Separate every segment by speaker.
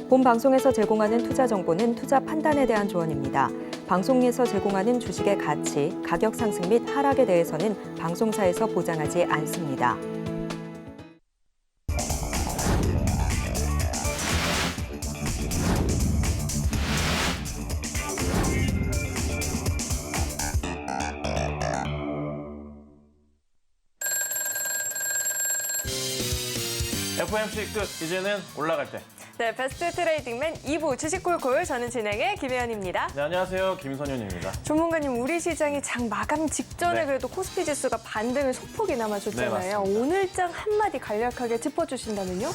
Speaker 1: 본 방송에서 제공하는 투자 정보는 투자 판단에 대한 조언입니다. 방송에서 제공하는 주식의 가치, 가격 상승 및 하락에 대해서는 방송사에서 보장하지 않습니다.
Speaker 2: FOMC 끝, 이제는 올라갈 때.
Speaker 3: 네, 베스트 트레이딩맨 2부 주식콜콜 저는 진행의 김혜연입니다.
Speaker 2: 네, 안녕하세요. 김선현입니다.
Speaker 3: 전문가님, 우리 시장이 장 마감 직전에
Speaker 2: 네.
Speaker 3: 그래도 코스피 지수가 반등을 소폭이나마
Speaker 2: 네,
Speaker 3: 줬잖아요.
Speaker 2: 맞습니다.
Speaker 3: 오늘장 한마디 간략하게 짚어주신다면요?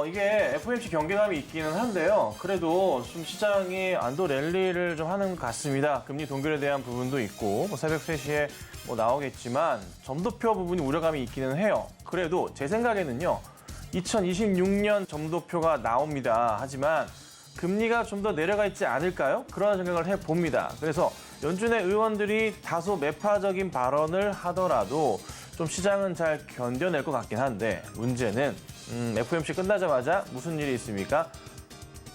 Speaker 2: 이게 FOMC 경계감이 있기는 한데요. 그래도 좀 시장이 안도 랠리를 좀 하는 것 같습니다. 금리 동결에 대한 부분도 있고, 새벽 3시에 나오겠지만, 점도표 부분이 우려감이 있기는 해요. 그래도 제 생각에는요, 2026년 점도표가 나옵니다. 하지만 금리가 좀 더 내려가 있지 않을까요? 그런 생각을 해봅니다. 그래서 연준의 의원들이 다소 매파적인 발언을 하더라도 좀 시장은 잘 견뎌낼 것 같긴 한데 문제는 FOMC 끝나자마자 무슨 일이 있습니까?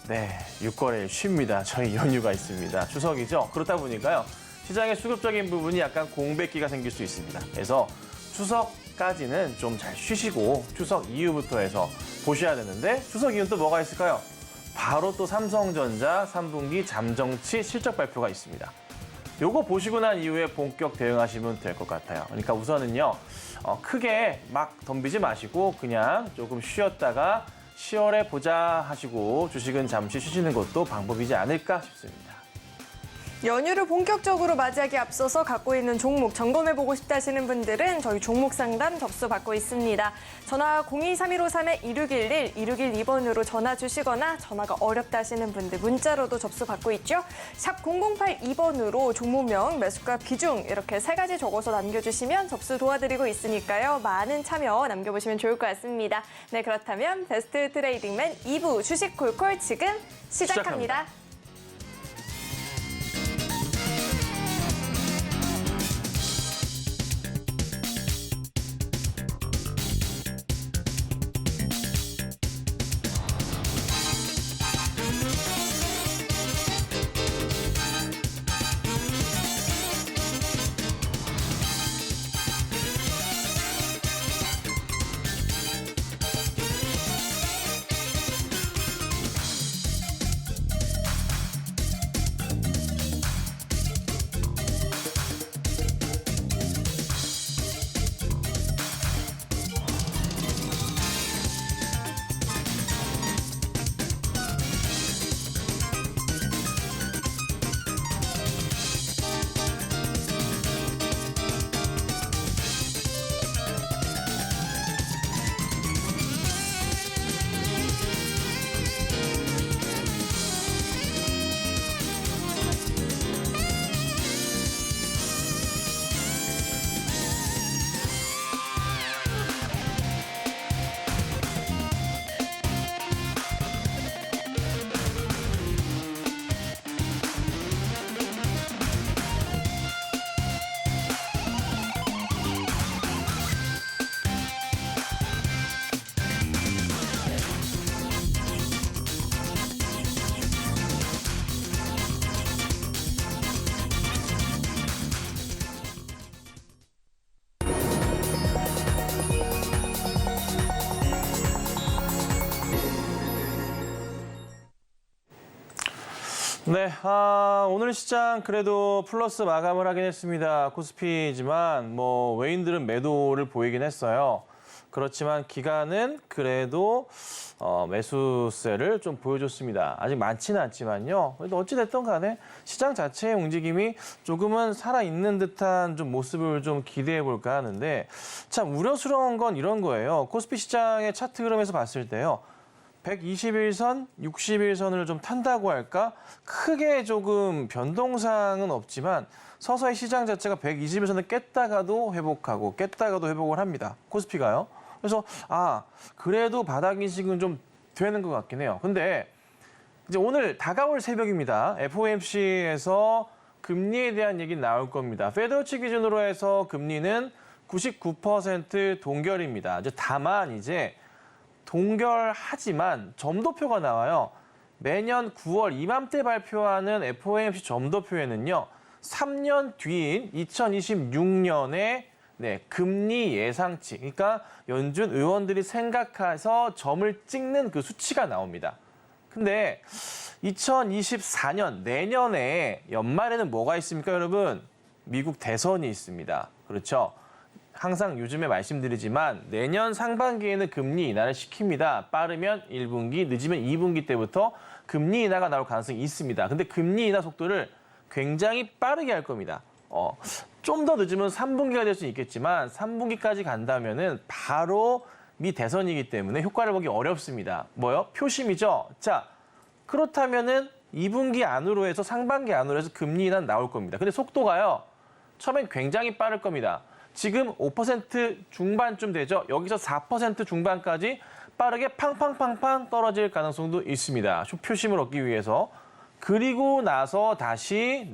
Speaker 2: 네, 6거래일 쉽니다. 저희 연휴가 있습니다. 추석이죠. 그렇다 보니까요. 시장의 수급적인 부분이 약간 공백기가 생길 수 있습니다. 그래서 추석까지는 좀 잘 쉬시고 추석 이후부터 해서 보셔야 되는데 추석 이후는 또 뭐가 있을까요? 바로 또 삼성전자 3분기 잠정치 실적 발표가 있습니다. 요거 보시고 난 이후에 본격 대응하시면 될 것 같아요. 그러니까 우선은요, 크게 막 덤비지 마시고 그냥 조금 쉬었다가 10월에 보자 하시고 주식은 잠시 쉬시는 것도 방법이지 않을까 싶습니다.
Speaker 3: 연휴를 본격적으로 맞이하기 앞서서 갖고 있는 종목 점검해보고 싶다 하시는 분들은 저희 종목 상담 접수 받고 있습니다. 전화 023153-2611, 2612번으로 전화 주시거나 전화가 어렵다 하시는 분들 문자로도 접수 받고 있죠. 샵 0082번으로 종목명, 매수가, 비중 이렇게 3가지 적어서 남겨주시면 접수 도와드리고 있으니까요. 많은 참여 남겨보시면 좋을 것 같습니다. 네, 그렇다면 베스트 트레이딩맨 2부 주식 콜콜 지금 시작합니다.
Speaker 2: 네, 오늘 시장 그래도 플러스 마감을 하긴 했습니다. 코스피지만 외인들은 매도를 보이긴 했어요. 그렇지만 기관은 그래도 매수세를 좀 보여줬습니다. 아직 많지는 않지만요. 그래도 어찌됐든 간에 시장 자체의 움직임이 조금은 살아있는 듯한 좀 모습을 좀 기대해 볼까 하는데 참 우려스러운 건 이런 거예요. 코스피 시장의 차트 흐름에서 봤을 때요. 121선, 61선을 좀 탄다고 할까? 크게 조금 변동사항은 없지만 서서히 시장 자체가 121선을 깼다가도 회복하고 깼다가도 회복을 합니다. 코스피가요. 그래서 그래도 바닥 인식은 좀 되는 것 같긴 해요. 근데 이제 오늘 다가올 새벽입니다. FOMC에서 금리에 대한 얘기 나올 겁니다. 페드워치 기준으로 해서 금리는 99% 동결입니다. 다만 이제 동결하지만 점도표가 나와요. 매년 9월 이맘때 발표하는 FOMC 점도표에는요. 3년 뒤인 2026년에 금리 예상치, 그러니까 연준 의원들이 생각해서 점을 찍는 그 수치가 나옵니다. 근데 2024년 내년에 연말에는 뭐가 있습니까, 여러분? 미국 대선이 있습니다. 그렇죠? 항상 요즘에 말씀드리지만 내년 상반기에는 금리 인하를 시킵니다. 빠르면 1분기, 늦으면 2분기 때부터 금리 인하가 나올 가능성이 있습니다. 근데 금리 인하 속도를 굉장히 빠르게 할 겁니다. 좀 더 늦으면 3분기가 될 수 있겠지만 3분기까지 간다면은 바로 미 대선이기 때문에 효과를 보기 어렵습니다. 뭐요? 표심이죠. 자, 그렇다면은 2분기 안으로 해서 상반기 안으로 해서 금리 인하는 나올 겁니다. 근데 속도가요. 처음엔 굉장히 빠를 겁니다. 지금 5% 중반쯤 되죠. 여기서 4% 중반까지 빠르게 팡팡팡팡 떨어질 가능성도 있습니다. 표심을 얻기 위해서. 그리고 나서 다시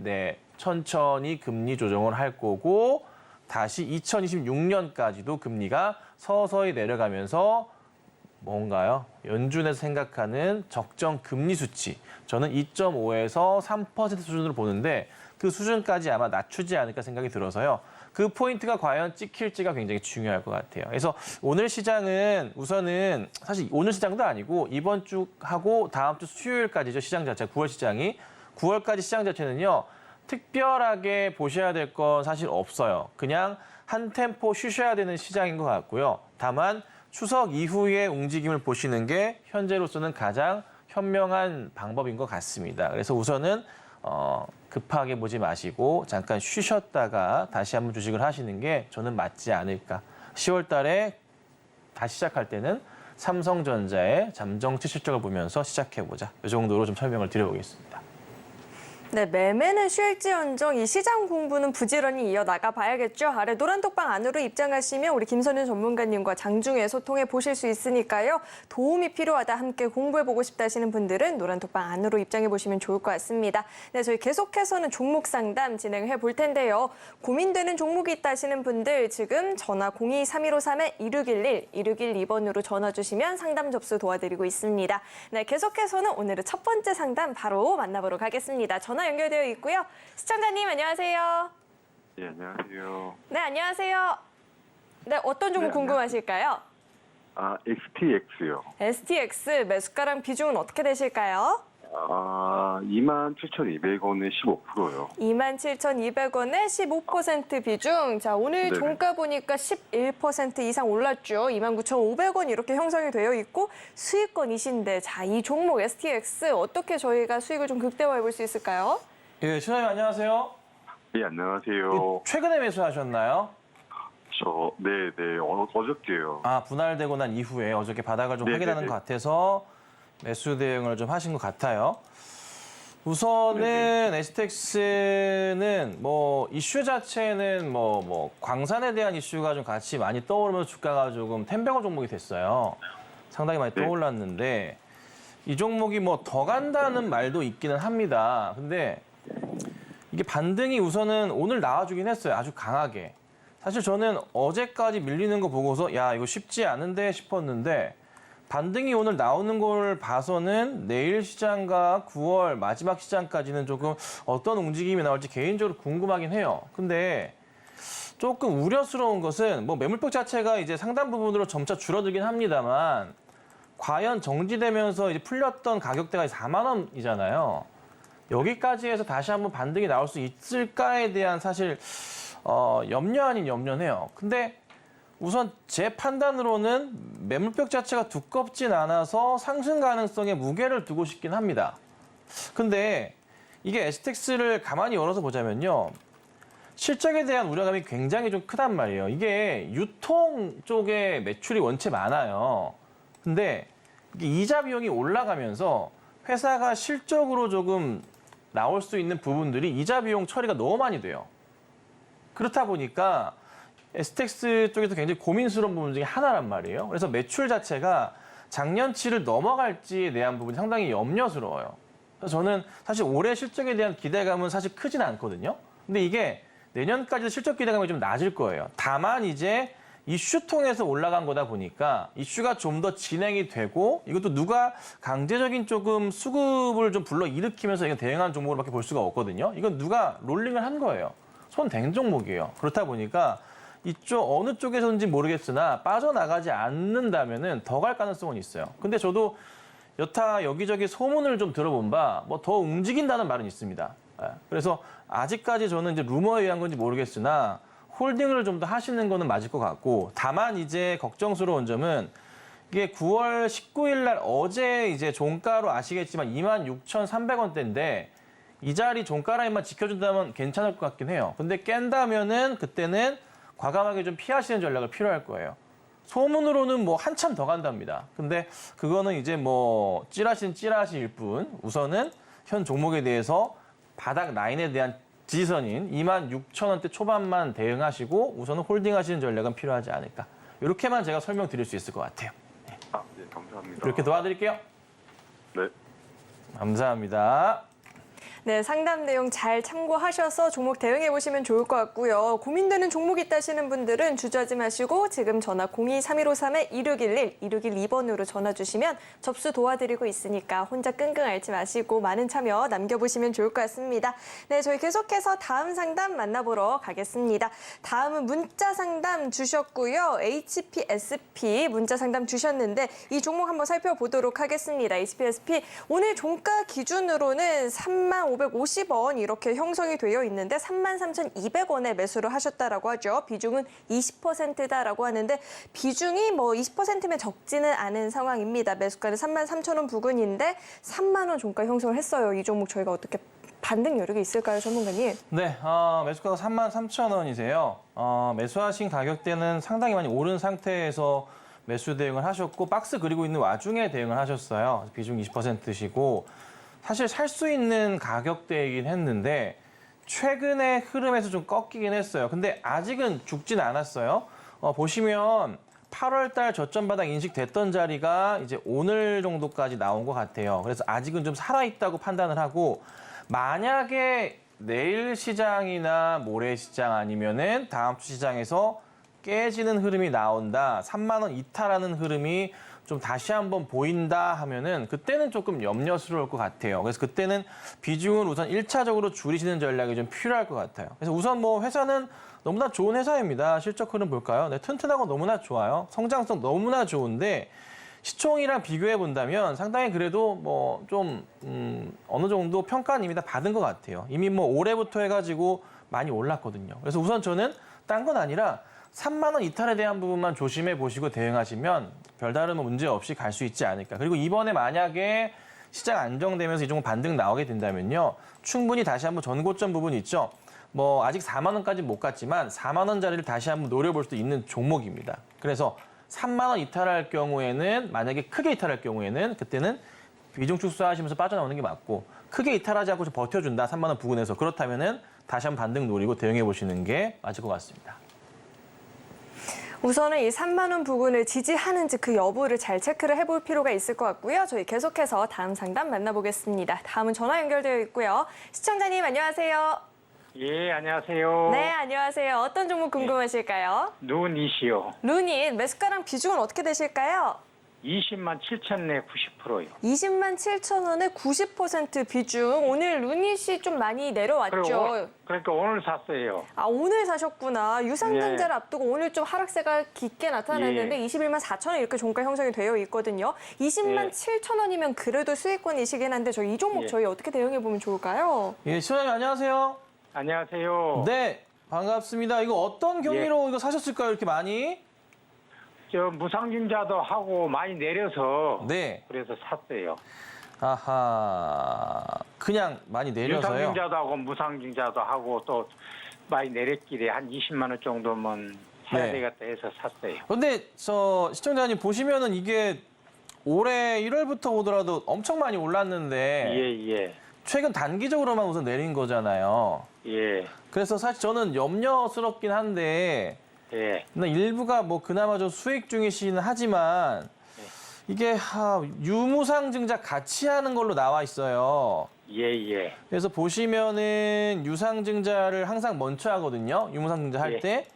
Speaker 2: 천천히 금리 조정을 할 거고 다시 2026년까지도 금리가 서서히 내려가면서 뭔가요? 연준에서 생각하는 적정 금리 수치. 저는 2.5에서 3% 수준으로 보는데 그 수준까지 아마 낮추지 않을까 생각이 들어서요. 그 포인트가 과연 찍힐지가 굉장히 중요할 것 같아요. 그래서 오늘 시장은 우선은 사실 오늘 시장도 아니고 이번 주하고 다음 주 수요일까지죠. 시장 자체, 9월 시장이. 9월까지 시장 자체는요. 특별하게 보셔야 될 건 사실 없어요. 그냥 한 템포 쉬셔야 되는 시장인 것 같고요. 다만 추석 이후의 움직임을 보시는 게 현재로서는 가장 현명한 방법인 것 같습니다. 그래서 우선은 급하게 보지 마시고 잠깐 쉬셨다가 다시 한번 주식을 하시는 게 저는 맞지 않을까. 10월 달에 다시 시작할 때는 삼성전자의 잠정치 실적을 보면서 시작해보자. 이 정도로 좀 설명을 드려보겠습니다.
Speaker 3: 네, 매매는 쉴지언정 이 시장 공부는 부지런히 이어나가 봐야겠죠. 아래 노란톡방 안으로 입장하시면 우리 김선윤 전문가님과 장중에 소통해 보실 수 있으니까요. 도움이 필요하다, 함께 공부해보고 싶다 하시는 분들은 노란톡방 안으로 입장해 보시면 좋을 것 같습니다. 네, 저희 계속해서는 종목 상담 진행해 볼 텐데요. 고민되는 종목이 있다 하시는 분들 지금 전화 02-3153-2611, 2612번으로 전화 주시면 상담 접수 도와드리고 있습니다. 네, 계속해서는 오늘의 첫 번째 상담 바로 만나보러 가겠습니다. 전화 연결되어 있고요. 시청자님 안녕하세요.
Speaker 4: 네, 안녕하세요.
Speaker 3: 네, 안녕하세요. 네, 어떤 종목
Speaker 4: 네,
Speaker 3: 궁금하실까요?
Speaker 4: STX요.
Speaker 3: STX 매수가랑 비중은 어떻게 되실까요?
Speaker 4: 27,200원에 15%요.
Speaker 3: 27,200원에 15% 비중. 자, 오늘
Speaker 4: 네네.
Speaker 3: 종가 보니까 11% 이상 올랐죠. 29,500원 이렇게 형성이 되어 있고 수익권이신데, 자, 이 종목 STX 어떻게 저희가 수익을 좀 극대화해 볼 수 있을까요?
Speaker 2: 예, 시장님 안녕하세요.
Speaker 4: 네, 안녕하세요.
Speaker 2: 최근에 매수하셨나요?
Speaker 4: 네네, 어저께요.
Speaker 2: 분할되고 난 이후에 어저께 바닥을 좀
Speaker 4: 네네네.
Speaker 2: 확인하는 것 같아서 매수 대응을 좀 하신 것 같아요. 우선은 STX는 이슈 자체는 광산에 대한 이슈가 좀 같이 많이 떠오르면서 주가가 조금 템배거 종목이 됐어요. 상당히 많이
Speaker 4: 네.
Speaker 2: 떠올랐는데 이 종목이 더 간다는 말도 있기는 합니다. 근데 이게 반등이 우선은 오늘 나와주긴 했어요. 아주 강하게. 사실 저는 어제까지 밀리는 거 보고서 야, 이거 쉽지 않은데 싶었는데 반등이 오늘 나오는 걸 봐서는 내일 시장과 9월 마지막 시장까지는 조금 어떤 움직임이 나올지 개인적으로 궁금하긴 해요. 근데 조금 우려스러운 것은 매물폭 자체가 이제 상당 부분으로 점차 줄어들긴 합니다만 과연 정지되면서 이제 풀렸던 가격대가 4만 원이잖아요. 여기까지 해서 다시 한번 반등이 나올 수 있을까에 대한 사실 염려 아닌 염려네요. 근데 우선 제 판단으로는 매물벽 자체가 두껍진 않아서 상승 가능성에 무게를 두고 싶긴 합니다. 근데 이게 STX를 가만히 열어서 보자면요. 실적에 대한 우려감이 굉장히 좀 크단 말이에요. 이게 유통 쪽에 매출이 원체 많아요. 근데 이게 이자 비용이 올라가면서 회사가 실적으로 조금 나올 수 있는 부분들이 이자 비용 처리가 너무 많이 돼요. 그렇다 보니까 STX 쪽에서 굉장히 고민스러운 부분 중에 하나란 말이에요. 그래서 매출 자체가 작년치를 넘어갈지에 대한 부분이 상당히 염려스러워요. 그래서 저는 사실 올해 실적에 대한 기대감은 사실 크진 않거든요. 근데 이게 내년까지도 실적 기대감이 좀 낮을 거예요. 다만 이제 이슈 통해서 올라간 거다 보니까 이슈가 좀 더 진행이 되고 이것도 누가 강제적인 조금 수급을 좀 불러 일으키면서 이건 대응한 종목으로밖에 볼 수가 없거든요. 이건 누가 롤링을 한 거예요. 손 댄 종목이에요. 그렇다 보니까 이쪽 어느 쪽에서인지 모르겠으나 빠져나가지 않는다면은 더 갈 가능성은 있어요. 근데 저도 여타 여기저기 소문을 좀 들어본 바 뭐 더 움직인다는 말은 있습니다. 그래서 아직까지 저는 이제 루머에 의한 건지 모르겠으나 홀딩을 좀 더 하시는 거는 맞을 것 같고 다만 이제 걱정스러운 점은 이게 9월 19일 날 어제 이제 종가로 아시겠지만 26,300원대인데 이 자리 종가 라인만 지켜준다면 괜찮을 것 같긴 해요. 근데 깬다면은 그때는 과감하게 좀 피하시는 전략을 필요할 거예요. 소문으로는 뭐 한참 더 간답니다. 근데 그거는 이제 뭐 찌라시일 뿐 우선은 현 종목에 대해서 바닥 라인에 대한 지지선인 26,000원대 초반만 대응하시고 우선은 홀딩하시는 전략은 필요하지 않을까. 이렇게만 제가 설명드릴 수 있을 것 같아요.
Speaker 4: 아, 네, 감사합니다.
Speaker 2: 이렇게 도와드릴게요.
Speaker 4: 네.
Speaker 2: 감사합니다.
Speaker 3: 네, 상담 내용 잘 참고하셔서 종목 대응해 보시면 좋을 것 같고요. 고민되는 종목 있다시는 분들은 주저하지 마시고 지금 전화 02-3153-2611, 2612번으로 전화 주시면 접수 도와드리고 있으니까 혼자 끙끙 앓지 마시고 많은 참여 남겨보시면 좋을 것 같습니다. 네, 저희 계속해서 다음 상담 만나보러 가겠습니다. 다음은 문자 상담 주셨고요. HPSP 문자 상담 주셨는데 이 종목 한번 살펴보도록 하겠습니다. HPSP 오늘 종가 기준으로는 3550원 이렇게 형성이 되어 있는데 33,200원에 매수를 하셨다라고 하죠. 비중은 20%다라고 하는데 비중이 뭐 20%면 적지는 않은 상황입니다. 매수가는 33,000원 부근인데 3만 원 종가 형성을 했어요. 이 종목 저희가 어떻게 반등 여력이 있을까요, 전문가님?
Speaker 2: 네, 매수가가 33,000원이세요. 매수하신 가격대는 상당히 많이 오른 상태에서 매수 대응을 하셨고 박스 그리고 있는 와중에 대응을 하셨어요. 비중 20%시고 사실 살 수 있는 가격대이긴 했는데 최근의 흐름에서 좀 꺾이긴 했어요. 근데 아직은 죽진 않았어요. 보시면 8월 달 저점 바닥 인식됐던 자리가 이제 오늘 정도까지 나온 것 같아요. 그래서 아직은 좀 살아있다고 판단을 하고 만약에 내일 시장이나 모레 시장 아니면은 다음 주 시장에서 깨지는 흐름이 나온다. 3만 원 이탈하는 흐름이 좀 다시 한번 보인다 하면은 그때는 조금 염려스러울 것 같아요. 그래서 그때는 비중을 우선 1차적으로 줄이시는 전략이 좀 필요할 것 같아요. 그래서 우선 뭐 회사는 너무나 좋은 회사입니다. 실적 흐름 볼까요? 네, 튼튼하고 너무나 좋아요. 성장성 너무나 좋은데 시총이랑 비교해 본다면 상당히 그래도 뭐 좀 어느 정도 평가는 이미 다 받은 것 같아요. 이미 뭐 올해부터 해가지고 많이 올랐거든요. 그래서 우선 저는 딴 건 아니라 3만 원 이탈에 대한 부분만 조심해 보시고 대응하시면 별다른 문제 없이 갈 수 있지 않을까. 그리고 이번에 만약에 시장 안정되면서 이 종목 반등 나오게 된다면요. 충분히 다시 한번 전고점 부분 있죠. 뭐 아직 4만 원까지 못 갔지만 4만 원짜리를 다시 한번 노려볼 수도 있는 종목입니다. 그래서 3만 원 이탈할 경우에는 만약에 크게 이탈할 경우에는 그때는 비중 축소하시면서 빠져나오는 게 맞고 크게 이탈하지 않고 좀 버텨준다. 3만 원 부근에서 그렇다면은 다시 한번 반등 노리고 대응해 보시는 게 맞을 것 같습니다.
Speaker 3: 우선은 이 3만 원 부근을 지지하는지 그 여부를 잘 체크를 해볼 필요가 있을 것 같고요. 저희 계속해서 다음 상담 만나보겠습니다. 다음은 전화 연결되어 있고요. 시청자님 안녕하세요.
Speaker 5: 예, 안녕하세요.
Speaker 3: 네, 안녕하세요. 어떤 종목 궁금하실까요?
Speaker 5: 눈이시요.
Speaker 3: 루닛 매수가랑 비중은 어떻게 되실까요?
Speaker 5: 20만 7천 내 90%요.
Speaker 3: 20만 7천 원에 90% 비중. 오늘 루닛이 좀 많이 내려왔죠.
Speaker 5: 그러니까 오늘 샀어요.
Speaker 3: 아, 오늘 사셨구나. 유상증자를
Speaker 5: 예.
Speaker 3: 앞두고 오늘 좀 하락세가 깊게 나타났는데
Speaker 5: 예.
Speaker 3: 21만 4천 원 이렇게 종가 형성이 되어 있거든요. 20만
Speaker 5: 예.
Speaker 3: 7천 원이면 그래도 수익권이시긴 한데 저희 이 종목
Speaker 5: 예.
Speaker 3: 저희 어떻게 대응해 보면 좋을까요?
Speaker 2: 예, 시원님 안녕하세요.
Speaker 5: 안녕하세요.
Speaker 2: 네, 반갑습니다. 이거 어떤 경위로 이거 사셨을까요? 이렇게 많이?
Speaker 5: 저 무상증자도 하고 많이 내려서
Speaker 2: 네.
Speaker 5: 그래서 샀어요.
Speaker 2: 아하, 그냥 많이 내려서요.
Speaker 5: 유상증자도 하고 무상증자도 하고 또 많이 내렸길래 한 20만 원 정도면 사야
Speaker 2: 네.
Speaker 5: 되겠다 해서 샀어요.
Speaker 2: 근데 저 시청자님 보시면은 이게 올해 1월부터 보더라도 엄청 많이 올랐는데
Speaker 5: 예.
Speaker 2: 최근 단기적으로만 우선 내린 거잖아요.
Speaker 5: 예.
Speaker 2: 그래서 사실 저는 염려스럽긴 한데
Speaker 5: 예.
Speaker 2: 근데 일부가 뭐 그나마 좀 수익 중이시긴 하지만 이게 유무상증자 같이 하는 걸로 나와 있어요.
Speaker 5: 예.
Speaker 2: 그래서 보시면은 유상증자를 항상 먼저 하거든요. 유무상증자 할
Speaker 5: 예.
Speaker 2: 때.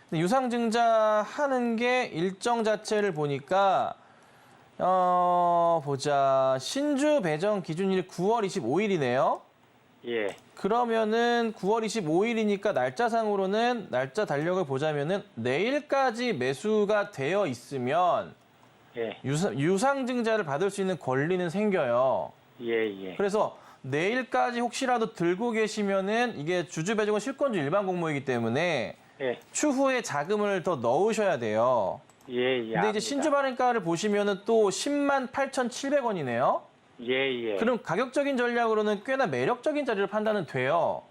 Speaker 2: 근데 유상증자 하는 게 일정 자체를 보니까 보자. 신주 배정 기준일이 9월 25일이네요.
Speaker 5: 예,
Speaker 2: 그러면은 9월 25일이니까 날짜상으로는 날짜 달력을 보자면은 내일까지 매수가 되어 있으면
Speaker 5: 예,
Speaker 2: 유상증자를 받을 수 있는 권리는 생겨요.
Speaker 5: 예.
Speaker 2: 그래서 내일까지 혹시라도 들고 계시면은 이게 주주 배정은 실권주 일반 공모이기 때문에
Speaker 5: 예,
Speaker 2: 추후에 자금을 더 넣으셔야 돼요.
Speaker 5: 예.
Speaker 2: 근데 이제 신주 발행가를 보시면은 또 10만 8,700원이네요.
Speaker 5: 예.
Speaker 2: 그럼 가격적인 전략으로는 꽤나 매력적인 자리를 판단은 돼요.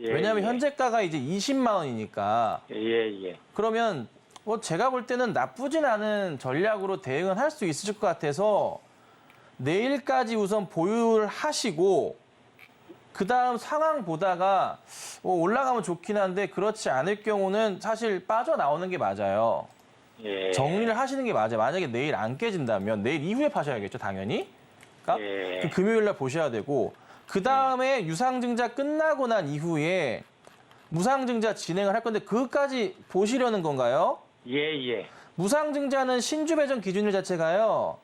Speaker 5: 예,
Speaker 2: 왜냐하면
Speaker 5: 예.
Speaker 2: 현재가가 이제 20만 원이니까.
Speaker 5: 예.
Speaker 2: 그러면 뭐 제가 볼 때는 나쁘진 않은 전략으로 대응은 할 수 있을 것 같아서 내일까지 우선 보유를 하시고 그다음 상황 보다가 올라가면 좋긴 한데 그렇지 않을 경우는 사실 빠져나오는 게 맞아요.
Speaker 5: 예.
Speaker 2: 정리를 하시는 게 맞아요. 만약에 내일 안 깨진다면 내일 이후에 파셔야겠죠, 당연히. 그러니까
Speaker 5: 예.
Speaker 2: 그 금요일 날 보셔야 되고 그다음에 유상증자 끝나고 난 이후에 무상증자 진행을 할 건데 그것까지 보시려는 건가요?
Speaker 5: 예.
Speaker 2: 무상증자는 신주 배정 기준일 자체가요.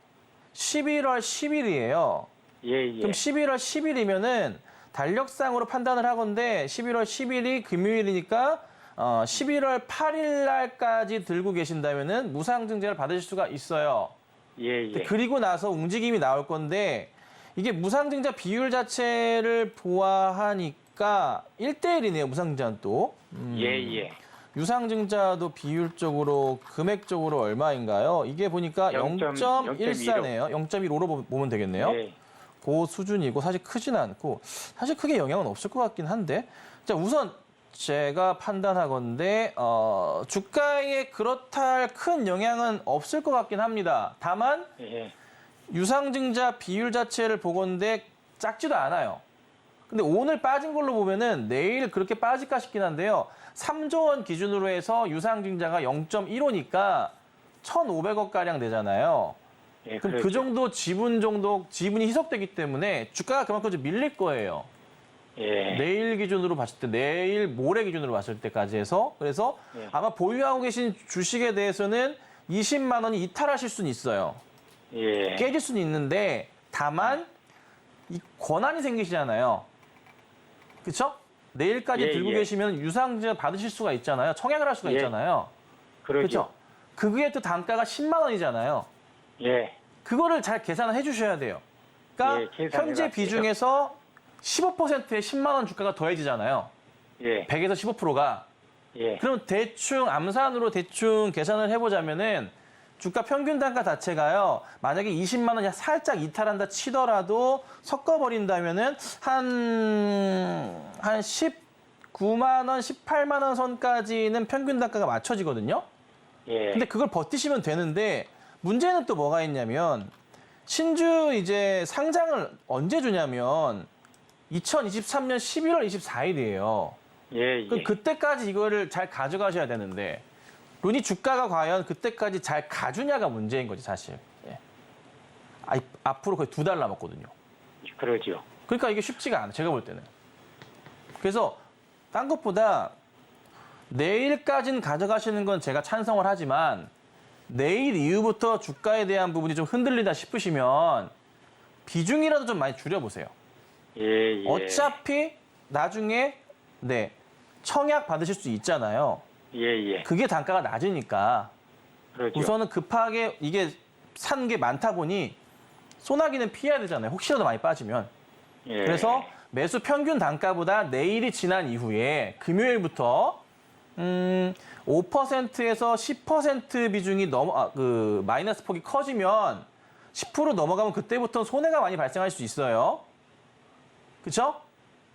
Speaker 2: 11월 10일이에요.
Speaker 5: 예.
Speaker 2: 그럼 11월 10일이면은 달력상으로 판단을 하건데 11월 10일이 금요일이니까 11월 8일 날까지 들고 계신다면은 무상증자를 받으실 수가 있어요.
Speaker 5: 예.
Speaker 2: 그리고 나서 움직임이 나올 건데 이게 무상증자 비율 자체를 보아하니까 1대1이네요. 무상증자는 또.
Speaker 5: 예.
Speaker 2: 유상증자도 비율적으로 금액적으로 얼마인가요? 이게 보니까 0.14네요. 0.15로 보면 되겠네요.
Speaker 5: 예.
Speaker 2: 그 수준이고 사실 크지는 않고 사실 크게 영향은 없을 것 같긴 한데 자 우선 제가 판단하건데 주가에 그렇다 할 큰 영향은 없을 것 같긴 합니다. 다만
Speaker 5: 예.
Speaker 2: 유상증자 비율 자체를 보건데 작지도 않아요. 근데 오늘 빠진 걸로 보면은 내일 그렇게 빠질까 싶긴 한데요. 3조 원 기준으로 해서 유상증자가 0.15니까 1,500억 가량 되잖아요.
Speaker 5: 예.
Speaker 2: 그럼
Speaker 5: 그렇죠.
Speaker 2: 그 정도 지분이 희석되기 때문에 주가가 그만큼 좀 밀릴 거예요.
Speaker 5: 예.
Speaker 2: 내일 기준으로 봤을 때, 내일 모레 기준으로 봤을 때까지 해서 그래서
Speaker 5: 예.
Speaker 2: 아마 보유하고 계신 주식에 대해서는 20만 원이 이탈하실 수는 있어요.
Speaker 5: 예.
Speaker 2: 깨질 수는 있는데 다만 이 권한이 생기시잖아요. 그렇죠? 내일까지
Speaker 5: 예,
Speaker 2: 들고
Speaker 5: 예.
Speaker 2: 계시면 유상증자 받으실 수가 있잖아요. 청약을 할 수가
Speaker 5: 예.
Speaker 2: 있잖아요.
Speaker 5: 그러죠.
Speaker 2: 그렇죠? 그게 또 단가가 10만 원이잖아요.
Speaker 5: 예.
Speaker 2: 그거를 잘 계산을 해주셔야 돼요. 그러니까
Speaker 5: 예, 계산해놨어요.
Speaker 2: 현재 비중에서 15%의 10만 원 주가가 더해지잖아요.
Speaker 5: 예.
Speaker 2: 100에서 15%가.
Speaker 5: 예.
Speaker 2: 그럼 대충 암산으로 대충 계산을 해보자면은 주가 평균 단가 자체가요. 만약에 20만 원이 살짝 이탈한다 치더라도 섞어버린다면은 한 19만 원, 18만 원 선까지는 평균 단가가 맞춰지거든요.
Speaker 5: 예.
Speaker 2: 근데 그걸 버티시면 되는데 문제는 또 뭐가 있냐면 신주 이제 상장을 언제 주냐면 2023년 11월 24일이에요.
Speaker 5: 예.
Speaker 2: 그럼 그때까지 이거를 잘 가져가셔야 되는데 룬이 주가가 과연 그때까지 잘 가주냐가 문제인 거지 사실. 예. 앞으로 거의 2달 남았거든요.
Speaker 5: 그러죠.
Speaker 2: 그러니까 이게 쉽지가 않아요. 제가 볼 때는. 그래서 딴 것보다 내일까지는 가져가시는 건 제가 찬성을 하지만 내일 이후부터 주가에 대한 부분이 좀 흔들리다 싶으시면 비중이라도 좀 많이 줄여보세요.
Speaker 5: 예.
Speaker 2: 어차피 나중에 청약 받으실 수 있잖아요.
Speaker 5: 예.
Speaker 2: 그게 단가가 낮으니까
Speaker 5: 그러죠.
Speaker 2: 우선은 급하게 이게 산 게 많다 보니 소나기는 피해야 되잖아요. 혹시라도 많이 빠지면.
Speaker 5: 예.
Speaker 2: 그래서 매수 평균 단가보다 내일이 지난 이후에 금요일부터 5%에서 10% 비중이 마이너스 폭이 커지면 10% 넘어가면 그때부터 손해가 많이 발생할 수 있어요. 그렇죠?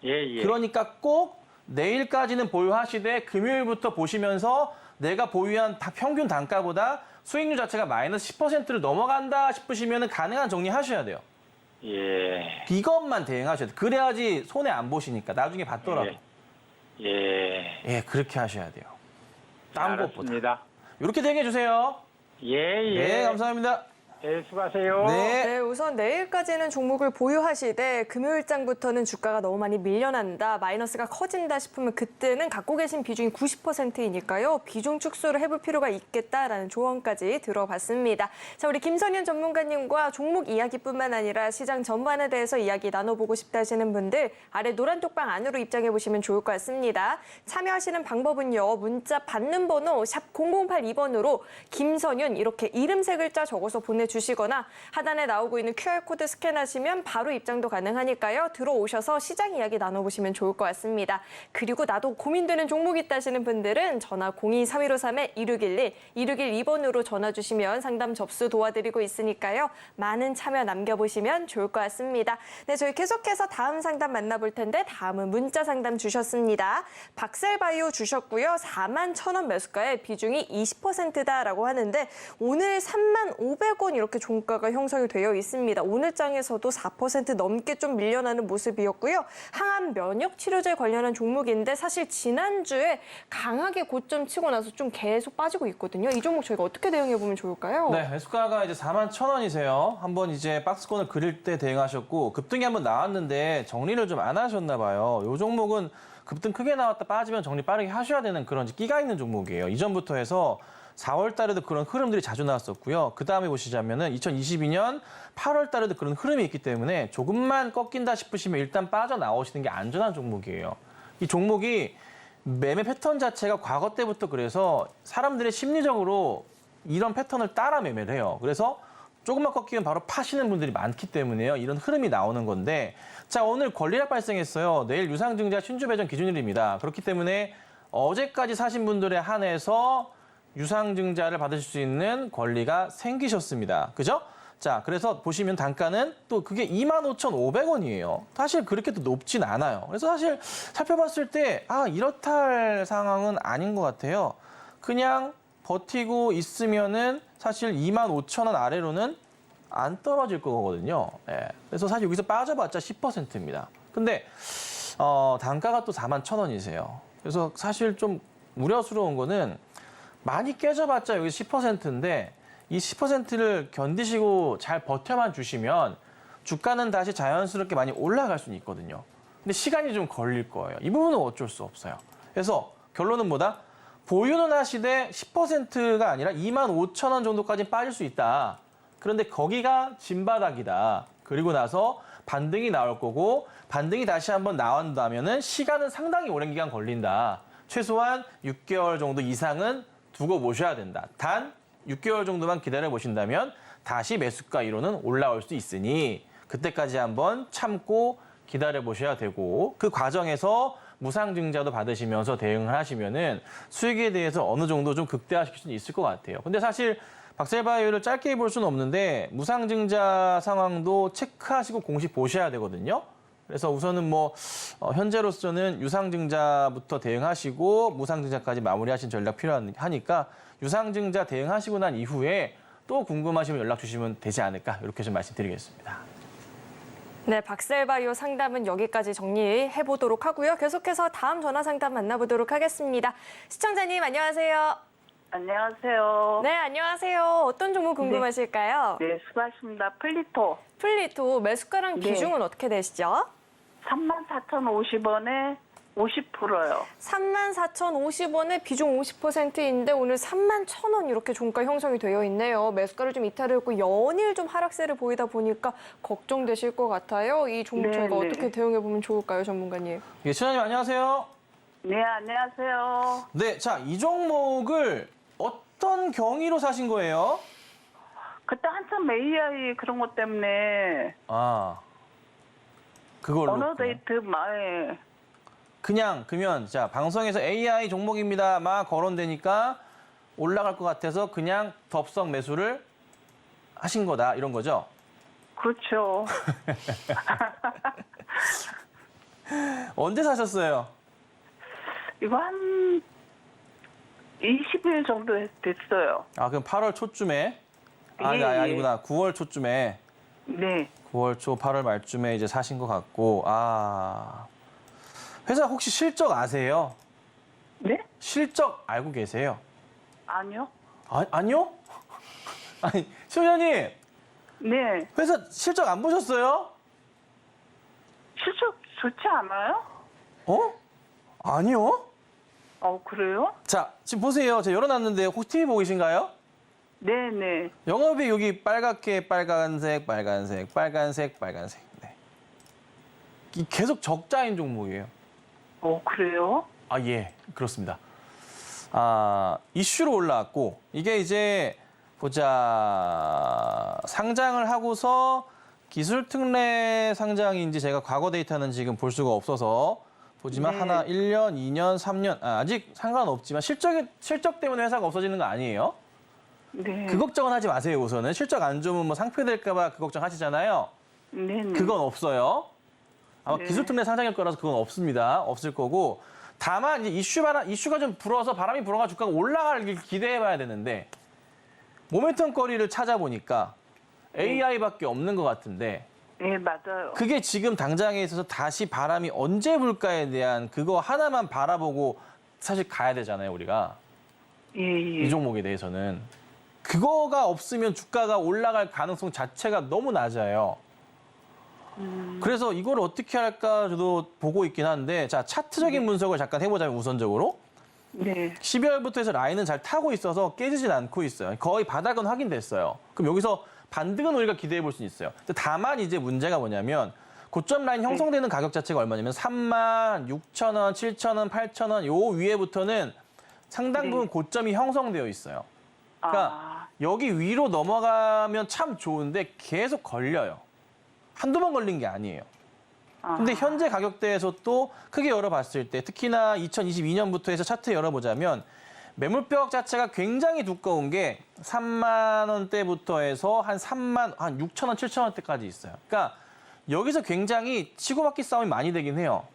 Speaker 5: 예.
Speaker 2: 그러니까 꼭 내일까지는 보유하시되 금요일부터 보시면서 내가 보유한 평균 단가보다 수익률 자체가 마이너스 10%를 넘어간다 싶으시면 가능한 정리하셔야 돼요.
Speaker 5: 예.
Speaker 2: 이것만 대응하셔야 돼요. 그래야지 손해 안 보시니까 나중에 받더라도.
Speaker 5: 예.
Speaker 2: 예, 그렇게 하셔야 돼요. 딴 것보다.
Speaker 5: 알았습니다.
Speaker 2: 이렇게 대응해 주세요.
Speaker 5: 예.
Speaker 2: 네, 감사합니다.
Speaker 5: 네, 수고하세요.
Speaker 2: 네.
Speaker 3: 네, 우선 내일까지는 종목을 보유하시되 금요일장부터는 주가가 너무 많이 밀려난다, 마이너스가 커진다 싶으면 그때는 갖고 계신 비중이 90%이니까요. 비중 축소를 해볼 필요가 있겠다라는 조언까지 들어봤습니다. 자, 우리 김선윤 전문가님과 종목 이야기뿐만 아니라 시장 전반에 대해서 이야기 나눠보고 싶다 하시는 분들 아래 노란 톡방 안으로 입장해 보시면 좋을 것 같습니다. 참여하시는 방법은요. 문자 받는 번호 샵 0082번으로 김선윤 이렇게 이름 세 글자 적어서 보내주시거나 하단에 나오고 있는 QR코드 스캔하시면 바로 입장도 가능하니까요. 들어오셔서 시장 이야기 나눠보시면 좋을 것 같습니다. 그리고 나도 고민되는 종목 있다 하시는 분들은 전화 02-3153-2611, 2612번으로 전화 주시면 상담 접수 도와드리고 있으니까요. 많은 참여 남겨보시면 좋을 것 같습니다. 네, 저희 계속해서 다음 상담 만나볼 텐데 다음은 문자 상담 주셨습니다. 박셀바이오 주셨고요. 41,000원 매수가에 비중이 20%다라고 하는데 오늘 35,000원 이렇게 종가가 형성이 되어 있습니다. 오늘 장에서도 4% 넘게 좀 밀려나는 모습이었고요. 항암 면역 치료제 관련한 종목인데 사실 지난주에 강하게 고점 치고 나서 좀 계속 빠지고 있거든요. 이 종목 저희가 어떻게 대응해 보면 좋을까요?
Speaker 2: 네, 매수가가 이제 41,000원이세요. 한번 이제 박스권을 그릴 때 대응하셨고 급등이 한번 나왔는데 정리를 좀 안 하셨나 봐요. 이 종목은 급등 크게 나왔다 빠지면 정리 빠르게 하셔야 되는 그런 끼가 있는 종목이에요. 이전부터 해서 4월 달에도 그런 흐름들이 자주 나왔었고요. 그 다음에 보시자면은 2022년 8월 달에도 그런 흐름이 있기 때문에 조금만 꺾인다 싶으시면 일단 빠져나오시는 게 안전한 종목이에요. 이 종목이 매매 패턴 자체가 과거 때부터 그래서 사람들이 심리적으로 이런 패턴을 따라 매매를 해요. 그래서 조금만 꺾이면 바로 파시는 분들이 많기 때문에요. 이런 흐름이 나오는 건데 자, 오늘 권리락 발생했어요. 내일 유상증자 신주 배정 기준일입니다. 그렇기 때문에 어제까지 사신 분들에 한해서 유상증자를 받으실 수 있는 권리가 생기셨습니다. 그죠? 자, 그래서 보시면 단가는 또 그게 25,500원이에요. 사실 그렇게 또 높진 않아요. 그래서 사실 살펴봤을 때 이렇다 할 상황은 아닌 것 같아요. 그냥 버티고 있으면은 사실 25,000원 아래로는 안 떨어질 거거든요. 예. 그래서 사실 여기서 빠져봤자 10%입니다. 근데 단가가 또 41,000원이세요. 그래서 사실 좀 우려스러운 거는 많이 깨져봤자 여기 10%인데 이 10%를 견디시고 잘 버텨만 주시면 주가는 다시 자연스럽게 많이 올라갈 수는 있거든요. 근데 시간이 좀 걸릴 거예요. 이 부분은 어쩔 수 없어요. 그래서 결론은 뭐다? 보유는 하시되 10%가 아니라 25,000원 정도까지 빠질 수 있다. 그런데 거기가 진바닥이다. 그리고 나서 반등이 나올 거고 반등이 다시 한번 나온다면은 시간은 상당히 오랜 기간 걸린다. 최소한 6개월 정도 이상은 두고 보셔야 된다. 단 6개월 정도만 기다려 보신다면 다시 매수가 이론은 올라올 수 있으니 그때까지 한번 참고 기다려 보셔야 되고 그 과정에서 무상증자도 받으시면서 대응을 하시면은 수익에 대해서 어느 정도 좀 극대화시킬 수는 있을 것 같아요. 근데 사실 박셀바이오를 짧게 볼 수는 없는데 무상증자 상황도 체크하시고 공시 보셔야 되거든요. 그래서 우선은 현재로서는 유상증자부터 대응하시고 무상증자까지 마무리하신 전략 필요하니까 유상증자 대응하시고 난 이후에 또 궁금하시면 연락 주시면 되지 않을까 이렇게 좀 말씀드리겠습니다.
Speaker 3: 네, 박셀바이오 상담은 여기까지 정리해 보도록 하고요. 계속해서 다음 전화 상담 만나보도록 하겠습니다. 시청자님 안녕하세요.
Speaker 6: 안녕하세요.
Speaker 3: 네, 안녕하세요. 어떤 종목 궁금하실까요?
Speaker 6: 네, 수고하십니다. 플리토
Speaker 3: 플리토 매수가랑
Speaker 6: 네.
Speaker 3: 비중은 어떻게 되시죠?
Speaker 6: 34,050원에 50%요.
Speaker 3: 34,050원에 비중 50%인데 오늘 31,000원 이렇게 종가 형성이 되어 있네요. 매수가를 좀 이탈했고 연일 좀 하락세를 보이다 보니까 걱정되실 것 같아요. 이 종목
Speaker 6: 네,
Speaker 3: 저희가
Speaker 6: 네.
Speaker 3: 어떻게 대응해 보면 좋을까요, 전문가님?
Speaker 2: 예, 시청자님 안녕하세요.
Speaker 6: 네, 안녕하세요.
Speaker 2: 네, 자, 이 종목을 어떤 경위로 사신 거예요?
Speaker 6: 그때 한참 AI 그런 것 때문에
Speaker 2: 그걸로.
Speaker 6: 언어데이트 마에
Speaker 2: 그러면 자, 방송에서 AI 종목입니다. 막 거론되니까 올라갈 것 같아서 그냥 덥석 매수를 하신 거다. 이런 거죠?
Speaker 6: 그렇죠.
Speaker 2: 언제 사셨어요?
Speaker 6: 이거 한 20일 정도 됐어요.
Speaker 2: 그럼 8월 초쯤에?
Speaker 6: 예,
Speaker 2: 아니구나. 9월 초쯤에.
Speaker 6: 네.
Speaker 2: 9월 초, 8월 말쯤에 이제 사신 것 같고. 회사 혹시 실적 아세요?
Speaker 6: 네?
Speaker 2: 실적 알고 계세요?
Speaker 6: 아니요.
Speaker 2: 아니요? 아니, 시청자님,
Speaker 6: 네.
Speaker 2: 회사 실적 안 보셨어요?
Speaker 6: 실적 좋지 않아요?
Speaker 2: 어? 아니요.
Speaker 6: 그래요?
Speaker 2: 자, 지금 보세요. 제가 열어놨는데 혹시 TV 보고 계신가요?
Speaker 6: 네네.
Speaker 2: 영업이 여기 빨갛게 빨간색, 빨간색, 빨간색, 빨간색. 네. 이 계속 적자인 종목이에요.
Speaker 6: 그래요?
Speaker 2: 아, 예. 그렇습니다. 이슈로 올라왔고, 이게 이제, 보자, 상장을 하고서 기술 특례 상장인지 제가 과거 데이터는 지금 볼 수가 없어서 보지만
Speaker 6: 네.
Speaker 2: 하나 1년, 2년, 3년, 아직 상관없지만 실적 때문에 회사가 없어지는 거 아니에요?
Speaker 6: 네.
Speaker 2: 그 걱정은 하지 마세요, 우선은. 실적 안 좋으면 뭐 상폐될까봐 그 걱정 하시잖아요.
Speaker 6: 네네.
Speaker 2: 그건 없어요. 아마
Speaker 6: 네.
Speaker 2: 기술 특례 상장일 거라서 그건 없습니다. 없을 거고. 다만 이제 이슈가 좀 불어서 바람이 불어가 주가가 올라가길 기대해 봐야 되는데 모멘텀 거리를 찾아보니까 AI밖에 없는 것 같은데
Speaker 6: 네, 맞아요.
Speaker 2: 그게 지금 당장에 있어서 다시 바람이 언제 불까에 대한 그거 하나만 바라보고 사실 가야 되잖아요, 우리가.
Speaker 6: 예, 예.
Speaker 2: 이 종목에 대해서는. 그거가 없으면 주가가 올라갈 가능성 자체가 너무 낮아요. 그래서 이걸 어떻게 할까 저도 보고 있긴 한데, 자, 차트적인 분석을 잠깐 해보자면 우선적으로.
Speaker 6: 네.
Speaker 2: 12월부터 해서 라인은 잘 타고 있어서 깨지진 않고 있어요. 거의 바닥은 확인됐어요. 그럼 여기서 반등은 우리가 기대해 볼 수 있어요. 다만 이제 문제가 뭐냐면 고점 라인 형성되는 가격 자체가 얼마냐면 36,000원, 7,000원, 8,000원 요 위에부터는 상당 부분 고점이 형성되어 있어요. 그러니까 여기 위로 넘어가면 참 좋은데 계속 걸려요. 한두 번 걸린 게 아니에요. 근데 현재 가격대에서 또 크게 열어봤을 때 특히나 2022년부터 해서 차트 열어보자면 매물벽 자체가 굉장히 두꺼운 게 3만 원대부터 해서 한 6천 원, 7천 원대까지 있어요. 그러니까 여기서 굉장히 치고받기 싸움이 많이 되긴 해요.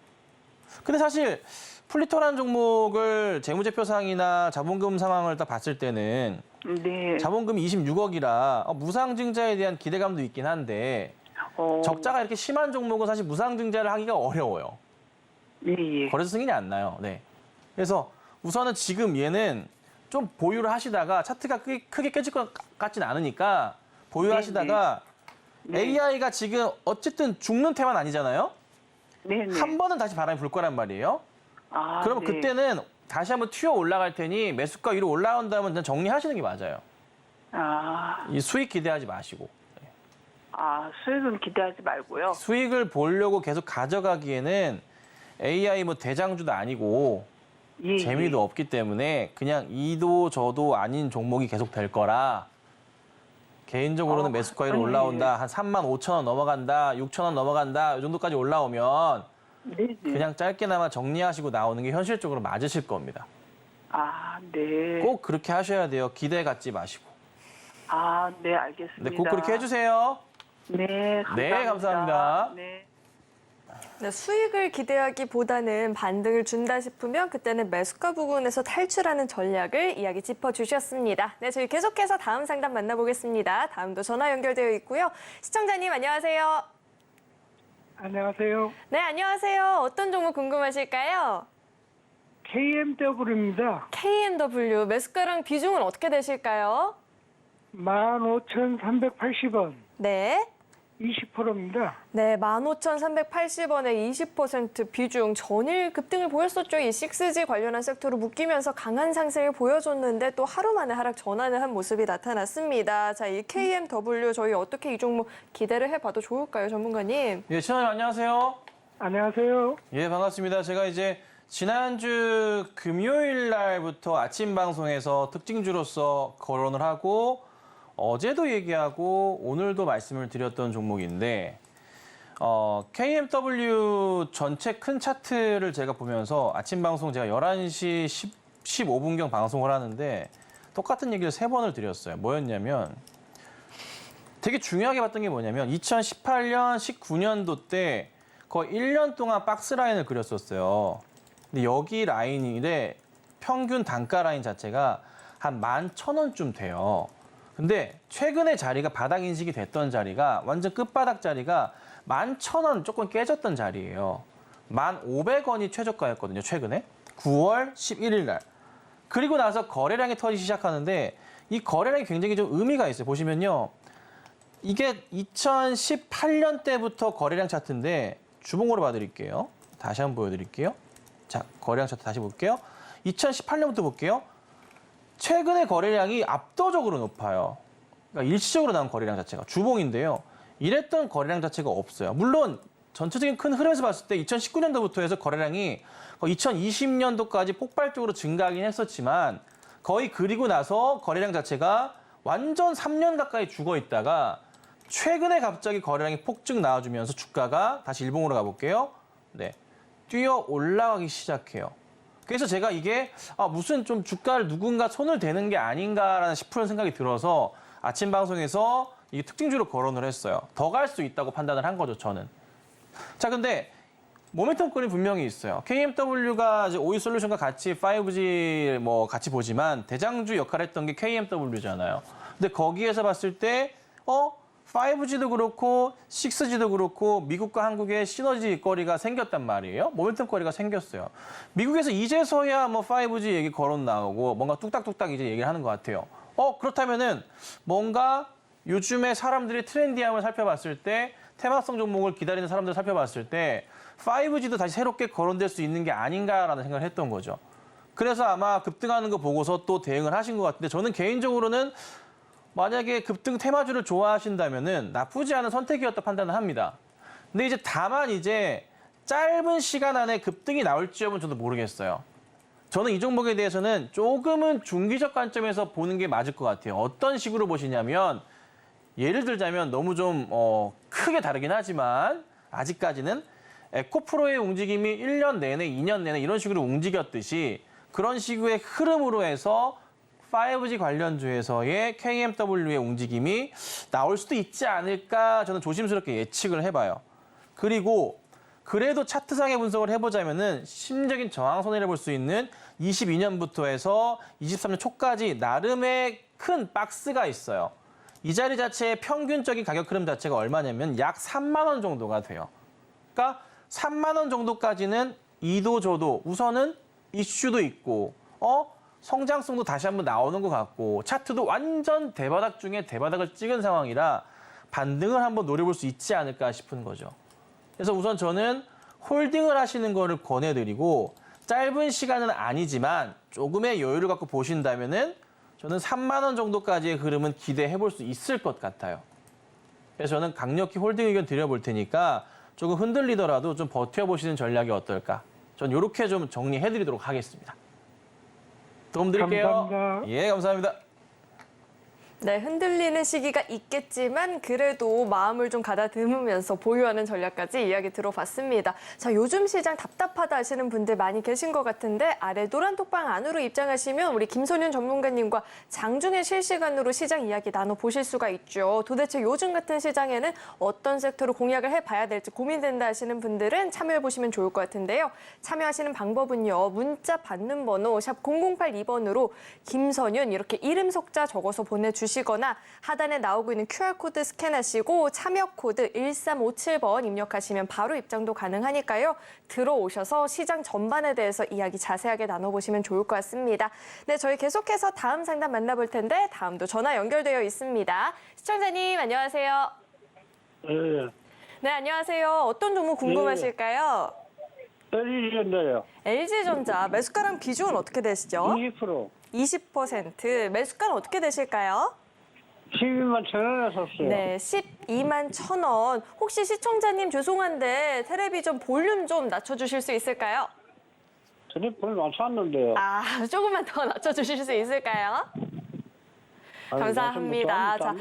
Speaker 2: 근데 사실 플리토라는 종목을 재무제표상이나 자본금 상황을 딱 봤을 때는
Speaker 6: 네.
Speaker 2: 자본금이 26억이라 무상증자에 대한 기대감도 있긴 한데 적자가 이렇게 심한 종목은 사실 무상증자를 하기가 어려워요.
Speaker 6: 예, 예.
Speaker 2: 거래소 승인이 안 나요. 네. 그래서 우선은 지금 얘는 좀 보유를 하시다가 차트가 크게 깨질 것 같진 않으니까 보유하시다가
Speaker 6: 네.
Speaker 2: AI가 지금 어쨌든 죽는 태만 아니잖아요.
Speaker 6: 네네.
Speaker 2: 한 번은 다시 바람이 불 거란 말이에요. 그러면
Speaker 6: 네.
Speaker 2: 그때는 다시 한번 튀어 올라갈 테니 매수가 위로 올라온다면 그냥 정리하시는 게 맞아요. 이 수익 기대하지 마시고.
Speaker 6: 수익은 기대하지 말고요.
Speaker 2: 수익을 보려고 계속 가져가기에는 AI 뭐 대장주도 아니고
Speaker 6: 예,
Speaker 2: 재미도 없기 때문에 그냥 이도 저도 아닌 종목이 계속 될 거라 개인적으로는 매수가 위로 올라온다. 한 3만 5천 원 넘어간다. 6천 원 넘어간다. 이 정도까지 올라오면
Speaker 6: 네.
Speaker 2: 그냥 짧게나마 정리하시고 나오는 게 현실적으로 맞으실 겁니다.
Speaker 6: 네.
Speaker 2: 꼭 그렇게 하셔야 돼요. 기대 갖지 마시고.
Speaker 6: 네, 알겠습니다.
Speaker 2: 네, 꼭 그렇게 해주세요.
Speaker 6: 네, 감사합니다.
Speaker 2: 네, 감사합니다.
Speaker 6: 네.
Speaker 3: 네, 수익을 기대하기보다는 반등을 준다 싶으면 그때는 매수가 부근에서 탈출하는 전략을 이야기 짚어주셨습니다. 네, 저희 계속해서 다음 상담 만나보겠습니다. 다음도 전화 연결되어 있고요. 시청자님 안녕하세요.
Speaker 7: 안녕하세요.
Speaker 3: 네, 안녕하세요. 어떤 종목 궁금하실까요?
Speaker 7: KMW입니다.
Speaker 3: KMW 매수가랑 비중은 어떻게 되실까요?
Speaker 7: 15,380원,
Speaker 3: 네.
Speaker 7: 20%입니다.
Speaker 3: 네, 15,380원에 20% 비중 전일 급등을 보였었죠. 이 6G 관련한 섹터로 묶이면서 강한 상승을 보여줬는데 또 하루 만에 하락 전환을 한 모습이 나타났습니다. 자, 이 KMW 저희 어떻게 이 종목 기대를 해봐도 좋을까요, 전문가님?
Speaker 2: 예, 신원님 안녕하세요.
Speaker 7: 안녕하세요.
Speaker 2: 예, 반갑습니다. 제가 이제 지난주 금요일 날부터 아침 방송에서 특징주로서 거론을 하고 어제도 얘기하고 오늘도 말씀을 드렸던 종목인데 KMW 전체 큰 차트를 제가 보면서 아침 방송 제가 11시 15분경 방송을 하는데 똑같은 얘기를 3번을 드렸어요. 뭐였냐면 되게 중요하게 봤던 게 뭐냐면 2018년, 19년도 때 거의 1년 동안 박스 라인을 그렸었어요. 근데 여기 라인인데 평균 단가 라인 자체가 한 11,000원쯤 돼요. 근데 최근에 자리가 바닥 인식이 됐던 자리가 완전 끝바닥 자리가 11,000원 조금 깨졌던 자리예요. 1,500원이 최저가였거든요, 최근에. 9월 11일 날. 그리고 나서 거래량이 터지기 시작하는데 이 거래량이 굉장히 좀 의미가 있어요. 보시면요. 이게 2018년 때부터 거래량 차트인데 주봉으로 봐드릴게요. 다시 한번 보여드릴게요. 자, 거래량 차트 다시 볼게요. 2018년부터 볼게요. 최근에 거래량이 압도적으로 높아요. 그러니까 일시적으로 나온 거래량 자체가 주봉인데요. 이랬던 거래량 자체가 없어요. 물론 전체적인 큰 흐름에서 봤을 때 2019년도부터 해서 거래량이 2020년도까지 폭발적으로 증가하긴 했었지만 거의 그리고 나서 거래량 자체가 완전 3년 가까이 죽어 있다가 최근에 갑자기 거래량이 폭증 나와주면서 주가가 다시 일봉으로 가볼게요. 네, 뛰어 올라가기 시작해요. 그래서 제가 이게 무슨 좀 주가를 누군가 손을 대는 게 아닌가라는 싶은 생각이 들어서 아침 방송에서 이게 특징주로 거론을 했어요. 더 갈 수 있다고 판단을 한 거죠, 저는. 자, 근데 모멘텀권이 분명히 있어요. KMW가 이제 오이솔루션과 같이 5G 뭐 같이 보지만 대장주 역할을 했던 게 KMW잖아요. 근데 거기에서 봤을 때 5G도 그렇고 6G도 그렇고 미국과 한국의 시너지 거리가 생겼단 말이에요. 모멘텀 거리가 생겼어요. 미국에서 이제서야 뭐 5G 얘기 거론 나오고 뭔가 뚝딱뚝딱 이제 얘기를 하는 것 같아요. 그렇다면은 뭔가 요즘에 사람들이 트렌디함을 살펴봤을 때 테마성 종목을 기다리는 사람들을 살펴봤을 때 5G도 다시 새롭게 거론될 수 있는 게 아닌가라는 생각을 했던 거죠. 그래서 아마 급등하는 거 보고서 또 대응을 하신 것 같은데 저는 개인적으로는 만약에 급등 테마주를 좋아하신다면은 나쁘지 않은 선택이었다 판단을 합니다. 근데 이제 다만 이제 짧은 시간 안에 급등이 나올지 여부는 저도 모르겠어요. 저는 이 종목에 대해서는 조금은 중기적 관점에서 보는 게 맞을 것 같아요. 어떤 식으로 보시냐면 예를 들자면 너무 좀 크게 다르긴 하지만 아직까지는 에코프로의 움직임이 1년 내내, 2년 내내 이런 식으로 움직였듯이 그런 식의 흐름으로 해서 5G 관련주에서의 KMW의 움직임이 나올 수도 있지 않을까 저는 조심스럽게 예측을 해봐요. 그리고 그래도 차트상의 분석을 해보자면은 심적인 저항선이라 볼 수 있는 22년부터 해서 23년 초까지 나름의 큰 박스가 있어요. 이 자리 자체의 평균적인 가격 흐름 자체가 얼마냐면 약 3만 원 정도가 돼요. 그러니까 3만 원 정도까지는 이도 저도 우선은 이슈도 있고 성장성도 다시 한번 나오는 것 같고 차트도 완전 대바닥 중에 대바닥을 찍은 상황이라 반등을 한번 노려볼 수 있지 않을까 싶은 거죠. 그래서 우선 저는 홀딩을 하시는 거를 권해드리고 짧은 시간은 아니지만 조금의 여유를 갖고 보신다면은 저는 3만 원 정도까지의 흐름은 기대해 볼 수 있을 것 같아요. 그래서 저는 강력히 홀딩 의견 드려볼 테니까 조금 흔들리더라도 좀 버텨보시는 전략이 어떨까. 전 이렇게 좀 정리해드리도록 하겠습니다. 도움 드릴게요.
Speaker 7: 감사합니다.
Speaker 2: 예, 감사합니다.
Speaker 3: 네, 흔들리는 시기가 있겠지만 그래도 마음을 좀 가다듬으면서 보유하는 전략까지 이야기 들어봤습니다. 자, 요즘 시장 답답하다 하시는 분들 많이 계신 것 같은데 아래 노란 톡방 안으로 입장하시면 우리 김선윤 전문가님과 장중에 실시간으로 시장 이야기 나눠보실 수가 있죠. 도대체 요즘 같은 시장에는 어떤 섹터로 공략을 해봐야 될지 고민된다 하시는 분들은 참여해보시면 좋을 것 같은데요. 참여하시는 방법은요. 문자 받는 번호 샵 0082번으로 김선윤 이렇게 이름 석자 적어서 보내주시면 거나 하단에 나오고 있는 QR코드 스캔하시고 참여 코드 1357번 입력하시면 바로 입장도 가능하니까요. 들어오셔서 시장 전반에 대해서 이야기 자세하게 나눠보시면 좋을 것 같습니다. 네, 저희 계속해서 다음 상담 만나볼 텐데 다음도 전화 연결되어 있습니다. 시청자님 안녕하세요.
Speaker 7: 예,
Speaker 3: 네, 안녕하세요. 어떤 종목 궁금하실까요?
Speaker 7: LG전자요.
Speaker 3: LG전자 매수가랑 비중은 어떻게 되시죠?
Speaker 7: 20%.
Speaker 3: 20%. 매수가는 어떻게 되실까요?
Speaker 7: 12만 1,000원에 샀어요.
Speaker 3: 네, 12만 1,000원. 혹시 시청자님 죄송한데 텔레비전 볼륨 좀 낮춰주실 수 있을까요?
Speaker 7: 전에 볼 맞췄는데요.
Speaker 3: 조금만 더 낮춰주실 수 있을까요? 감사합니다. 자,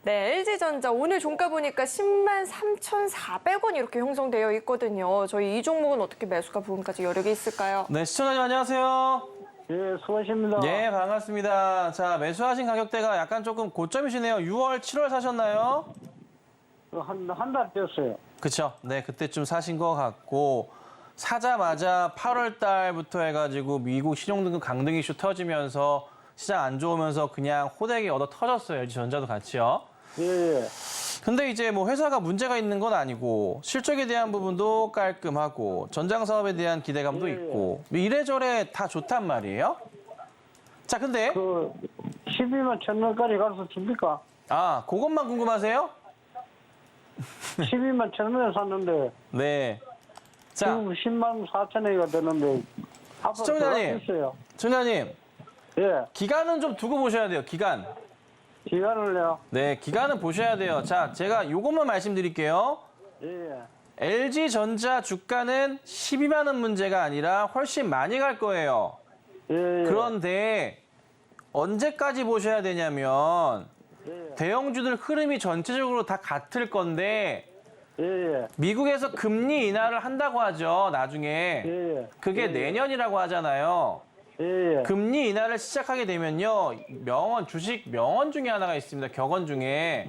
Speaker 3: 네, LG전자 오늘 종가 보니까 10만 3,400원 이렇게 형성되어 있거든요. 저희 이 종목은 어떻게 매수가 부분까지 여력이 있을까요?
Speaker 2: 네, 시청자님 안녕하세요.
Speaker 7: 예, 수고하십니다.
Speaker 2: 예, 반갑습니다. 자, 매수하신 가격대가 약간 조금 고점이시네요. 6월, 7월 사셨나요?
Speaker 7: 한 달 됐어요.
Speaker 2: 그쵸. 네, 그때쯤 사신 것 같고 사자마자 8월 달부터 해가지고 미국 신용등급 강등 이슈 터지면서 시장 안 좋으면서 그냥 호되게 얻어 터졌어요. LG전자도 같이요.
Speaker 7: 예.
Speaker 2: 근데 이제 뭐 회사가 문제가 있는 건 아니고 실적에 대한 부분도 깔끔하고 전장 사업에 대한 기대감도 있고 이래저래 다 좋단 말이에요. 자, 근데
Speaker 7: 12만 1,000원까지 가서 줍니까?
Speaker 2: 그것만 궁금하세요?
Speaker 7: 12만 1,000원에 샀는데
Speaker 2: 네. 자,
Speaker 7: 지금 10만 4천원이가 되는데 앞으로
Speaker 2: 시청자님.
Speaker 7: 있어요.
Speaker 2: 청자님,
Speaker 7: 예,
Speaker 2: 기간은 좀 두고 보셔야 돼요, 기간.
Speaker 7: 기간을요.
Speaker 2: 네, 기간은 보셔야 돼요. 자, 제가 요것만 말씀드릴게요.
Speaker 7: 예,
Speaker 2: LG전자 주가는 12만 원 문제가 아니라 훨씬 많이 갈 거예요.
Speaker 7: 예, 예.
Speaker 2: 그런데 언제까지 보셔야 되냐면
Speaker 7: 예,
Speaker 2: 대형주들 흐름이 전체적으로 다 같을 건데
Speaker 7: 예, 예,
Speaker 2: 미국에서 금리 인하를 한다고 하죠, 나중에.
Speaker 7: 예,
Speaker 2: 그게 내년이라고 하잖아요.
Speaker 7: 예, 예.
Speaker 2: 금리 인하를 시작하게 되면요. 주식 명언 중에 하나가 있습니다. 격언 중에.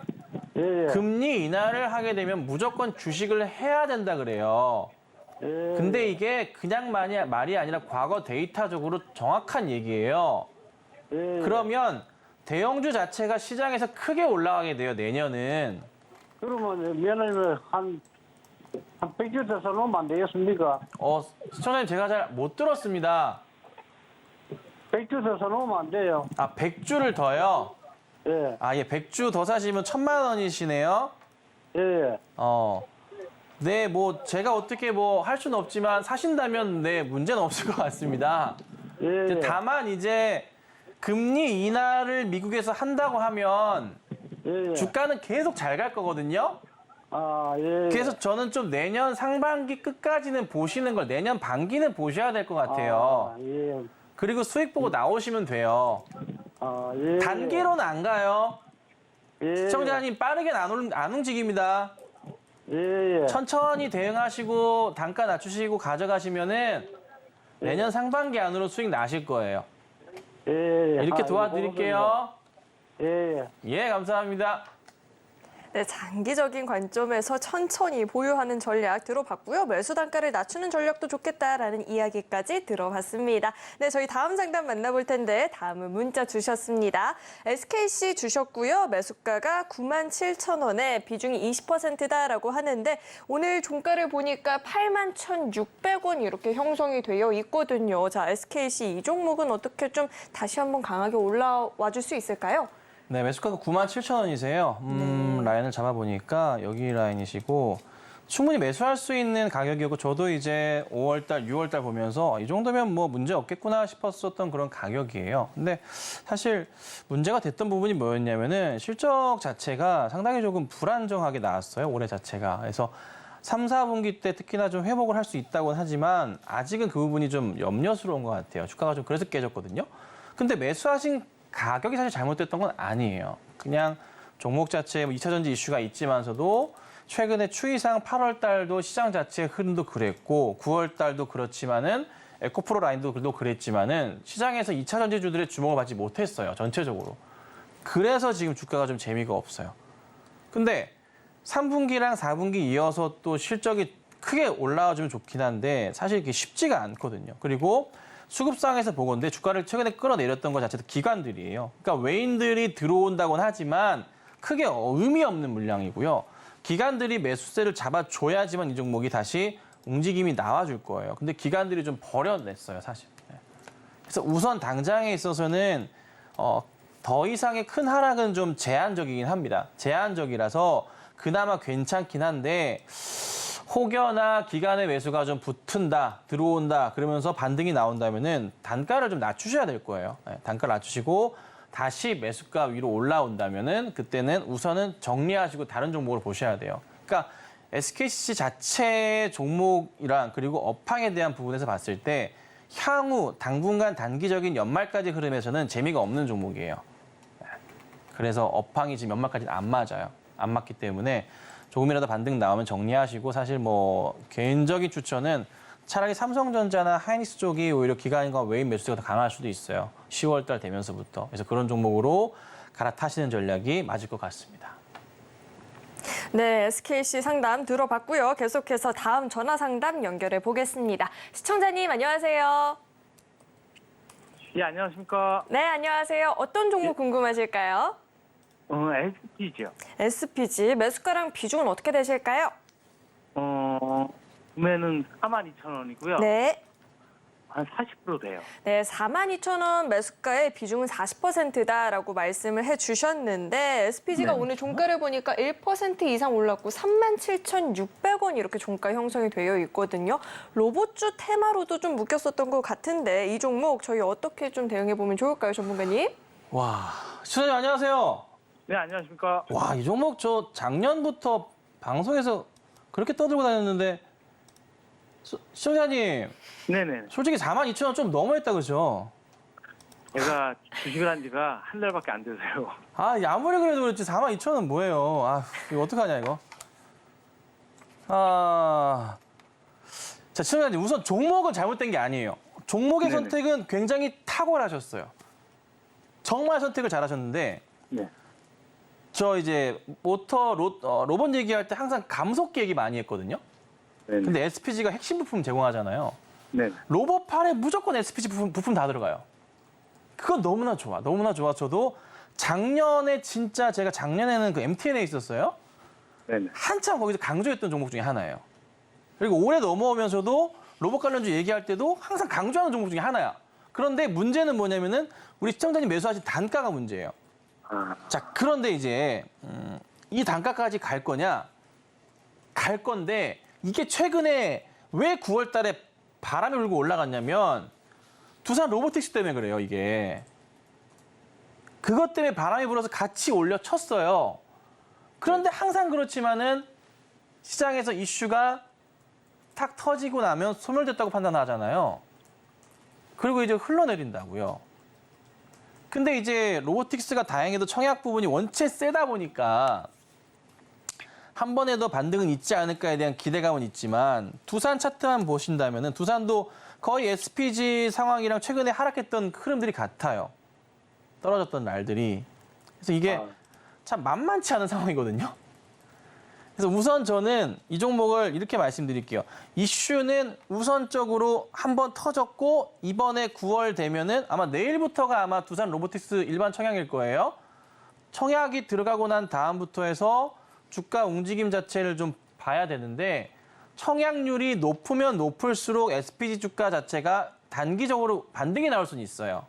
Speaker 7: 예, 예.
Speaker 2: 금리 인하를 하게 되면 무조건 주식을 해야 된다 그래요.
Speaker 7: 예,
Speaker 2: 근데 이게 그냥 말이 아니라 과거 데이터적으로 정확한 얘기예요.
Speaker 7: 예,
Speaker 2: 그러면 대형주 자체가 시장에서 크게 올라가게 돼요, 내년은.
Speaker 7: 그러면 면허를 한 100주 돼서 놓으면 안 되겠습니까?
Speaker 2: 시청자님 제가 잘 못 들었습니다.
Speaker 7: 100주 돼서 놓으면 안 돼요.
Speaker 2: 아, 100주를 더요?
Speaker 7: 예,
Speaker 2: 아, 예, 100주 더 사시면 1,000만 원이시네요?
Speaker 7: 예, 예.
Speaker 2: 네, 뭐, 제가 어떻게 뭐 할 수는 없지만 사신다면 네, 문제는 없을 것 같습니다.
Speaker 7: 예, 예.
Speaker 2: 다만 이제 금리 인하를 미국에서 한다고 하면
Speaker 7: 예, 예.
Speaker 2: 주가는 계속 잘 갈 거거든요?
Speaker 7: 아, 예.
Speaker 2: 그래서 저는 좀 내년 상반기 끝까지는 보시는 걸 내년 반기는 보셔야 될 것 같아요.
Speaker 7: 아, 예.
Speaker 2: 그리고 수익 보고 나오시면 돼요.
Speaker 7: 아, 예.
Speaker 2: 단기로는 안 가요.
Speaker 7: 예.
Speaker 2: 시청자님 빠르게는 안 움직입니다.
Speaker 7: 예, 예.
Speaker 2: 천천히 대응하시고 단가 낮추시고 가져가시면은 내년 상반기 안으로 수익 나실 거예요.
Speaker 7: 예, 예.
Speaker 2: 이렇게
Speaker 7: 아,
Speaker 2: 도와드릴게요.
Speaker 7: 예, 예.
Speaker 2: 예, 감사합니다.
Speaker 3: 네, 장기적인 관점에서 천천히 보유하는 전략 들어봤고요. 매수 단가를 낮추는 전략도 좋겠다라는 이야기까지 들어봤습니다. 네, 저희 다음 상담 만나볼 텐데 다음은 문자 주셨습니다. SKC 주셨고요. 매수가가 97,000원에 비중이 20%다라고 하는데 오늘 종가를 보니까 81,600원 이렇게 형성이 되어 있거든요. 자, SKC 이 종목은 어떻게 좀 다시 한번 강하게 올라와 줄 수 있을까요?
Speaker 2: 네, 매수가가 97,000원이세요. 라인을 잡아보니까 여기 라인이시고 충분히 매수할 수 있는 가격이었고 저도 이제 5월달, 6월달 보면서 이 정도면 뭐 문제 없겠구나 싶었었던 그런 가격이에요. 근데 사실 문제가 됐던 부분이 뭐였냐면은 실적 자체가 상당히 조금 불안정하게 나왔어요. 올해 자체가. 그래서 3, 4분기 때 특히나 좀 회복을 할 수 있다고는 하지만 아직은 그 부분이 좀 염려스러운 것 같아요. 주가가 좀 그래서 깨졌거든요. 근데 매수하신 가격이 사실 잘못됐던 건 아니에요. 그냥 종목 자체에 2차 전지 이슈가 있지만서도 최근에 추이상 8월 달도 시장 자체의 흐름도 그랬고 9월 달도 그렇지만은 에코프로 라인도 그랬지만은 시장에서 2차 전지주들의 주목을 받지 못했어요. 전체적으로. 그래서 지금 주가가 좀 재미가 없어요. 근데 3분기랑 4분기 이어서 또 실적이 크게 올라와주면 좋긴 한데 사실 이게 쉽지가 않거든요. 그리고 수급상에서 보건데 주가를 최근에 끌어내렸던 것 자체도 기관들이에요. 그러니까 외인들이 들어온다고는 하지만 크게 의미 없는 물량이고요. 기관들이 매수세를 잡아줘야지만 이 종목이 다시 움직임이 나와줄 거예요. 근데 기관들이 좀 버려냈어요, 사실. 그래서 우선 당장에 있어서는 더 이상의 큰 하락은 좀 제한적이긴 합니다. 제한적이라서 그나마 괜찮긴 한데 혹여나 기간의 매수가 좀 붙은다, 들어온다, 그러면서 반등이 나온다면은 단가를 좀 낮추셔야 될 거예요. 네, 단가를 낮추시고 다시 매수가 위로 올라온다면은 그때는 우선은 정리하시고 다른 종목을 보셔야 돼요. 그러니까 SKC 자체 종목이랑 그리고 업황에 대한 부분에서 봤을 때 향후 당분간 단기적인 연말까지 흐름에서는 재미가 없는 종목이에요. 그래서 업황이 지금 연말까지는 안 맞아요. 안 맞기 때문에 조금이라도 반등 나오면 정리하시고 사실 뭐 개인적인 추천은 차라리 삼성전자나 하이닉스 쪽이 오히려 기관과 외인 매수세가 더 강할 수도 있어요. 10월 달 되면서부터. 그래서 그런 종목으로 갈아타시는 전략이 맞을 것 같습니다.
Speaker 3: 네, SKC 상담 들어봤고요. 계속해서 다음 전화 상담 연결해 보겠습니다. 시청자님 안녕하세요.
Speaker 5: 예, 안녕하십니까.
Speaker 3: 네, 안녕하세요. 어떤 종목 궁금하실까요?
Speaker 5: SP죠.
Speaker 3: SPG 매수가랑 비중은 어떻게 되실까요?
Speaker 5: 구매는 42,000원이고요.
Speaker 3: 네.
Speaker 5: 한 40% 돼요.
Speaker 3: 네, 42,000원 매수가의 비중은 40%다라고 말씀을 해주셨는데 SPG가
Speaker 5: 네.
Speaker 3: 오늘 종가를 보니까 1% 이상 올랐고 37,600원 이렇게 종가 형성이 되어 있거든요. 로봇주 테마로도 좀 묶였었던 것 같은데 이 종목 저희 어떻게 좀 대응해 보면 좋을까요, 전문가님?
Speaker 8: 와, 시청자님 안녕하세요.
Speaker 5: 네, 안녕하십니까?
Speaker 8: 와, 이 종목 저 작년부터 방송에서 그렇게 떠들고 다녔는데 시청자님
Speaker 5: 네네.
Speaker 8: 솔직히 42,000원 좀 너무했다 그죠?
Speaker 5: 제가 주식을 한 지가 한 달밖에 안 돼서요.
Speaker 8: 아, 아무리 그래도 그렇지 42,000원 뭐예요? 아, 이거 어떡하냐 이거? 자, 시청자님 우선 종목은 잘못된 게 아니에요. 종목의
Speaker 5: 네네.
Speaker 8: 선택은 굉장히 탁월하셨어요. 정말 선택을 잘하셨는데
Speaker 5: 네.
Speaker 8: 저 이제 모터 로봇 얘기할 때 항상 감속기 얘기 많이 했거든요.
Speaker 5: 네네.
Speaker 8: 근데 SPG가 핵심 부품 제공하잖아요.
Speaker 5: 네.
Speaker 8: 로봇팔에 무조건 SPG 부품 다 들어가요. 그건 너무나 좋아. 너무나 좋아. 저도 작년에 진짜 제가 작년에는 그 MTN에 있었어요.
Speaker 5: 네네.
Speaker 8: 한참 거기서 강조했던 종목 중에 하나예요. 그리고 올해 넘어오면서도 로봇 관련주 얘기할 때도 항상 강조하는 종목 중에 하나야. 그런데 문제는 뭐냐면은 우리 시청자님 매수하신 단가가 문제예요.
Speaker 5: 아,
Speaker 8: 자, 그런데 이제 이 단가까지 갈 거냐? 갈 건데 이게 최근에 왜 9월 달에 바람이 불고 올라갔냐면 두산 로보틱스 때문에 그래요, 이게. 그것 때문에 바람이 불어서 같이 올려쳤어요. 그런데 항상 그렇지만은 시장에서 이슈가 탁 터지고 나면 소멸됐다고 판단하잖아요. 그리고 이제 흘러내린다고요. 근데 이제 로보틱스가 다행히도 청약 부분이 원체 세다 보니까 한 번에 더 반등은 있지 않을까에 대한 기대감은 있지만 두산 차트만 보신다면은 두산도 거의 SPG 상황이랑 최근에 하락했던 흐름들이 같아요. 떨어졌던 날들이. 그래서 이게 참 만만치 않은 상황이거든요. 그래서 우선 저는 이 종목을 이렇게 말씀드릴게요. 이슈는 우선적으로 한 번 터졌고 이번에 9월 되면은 아마 내일부터가 아마 두산 로보틱스 일반 청약일 거예요. 청약이 들어가고 난 다음부터 해서 주가 움직임 자체를 좀 봐야 되는데 청약률이 높으면 높을수록 SPG 주가 자체가 단기적으로 반등이 나올 수는 있어요.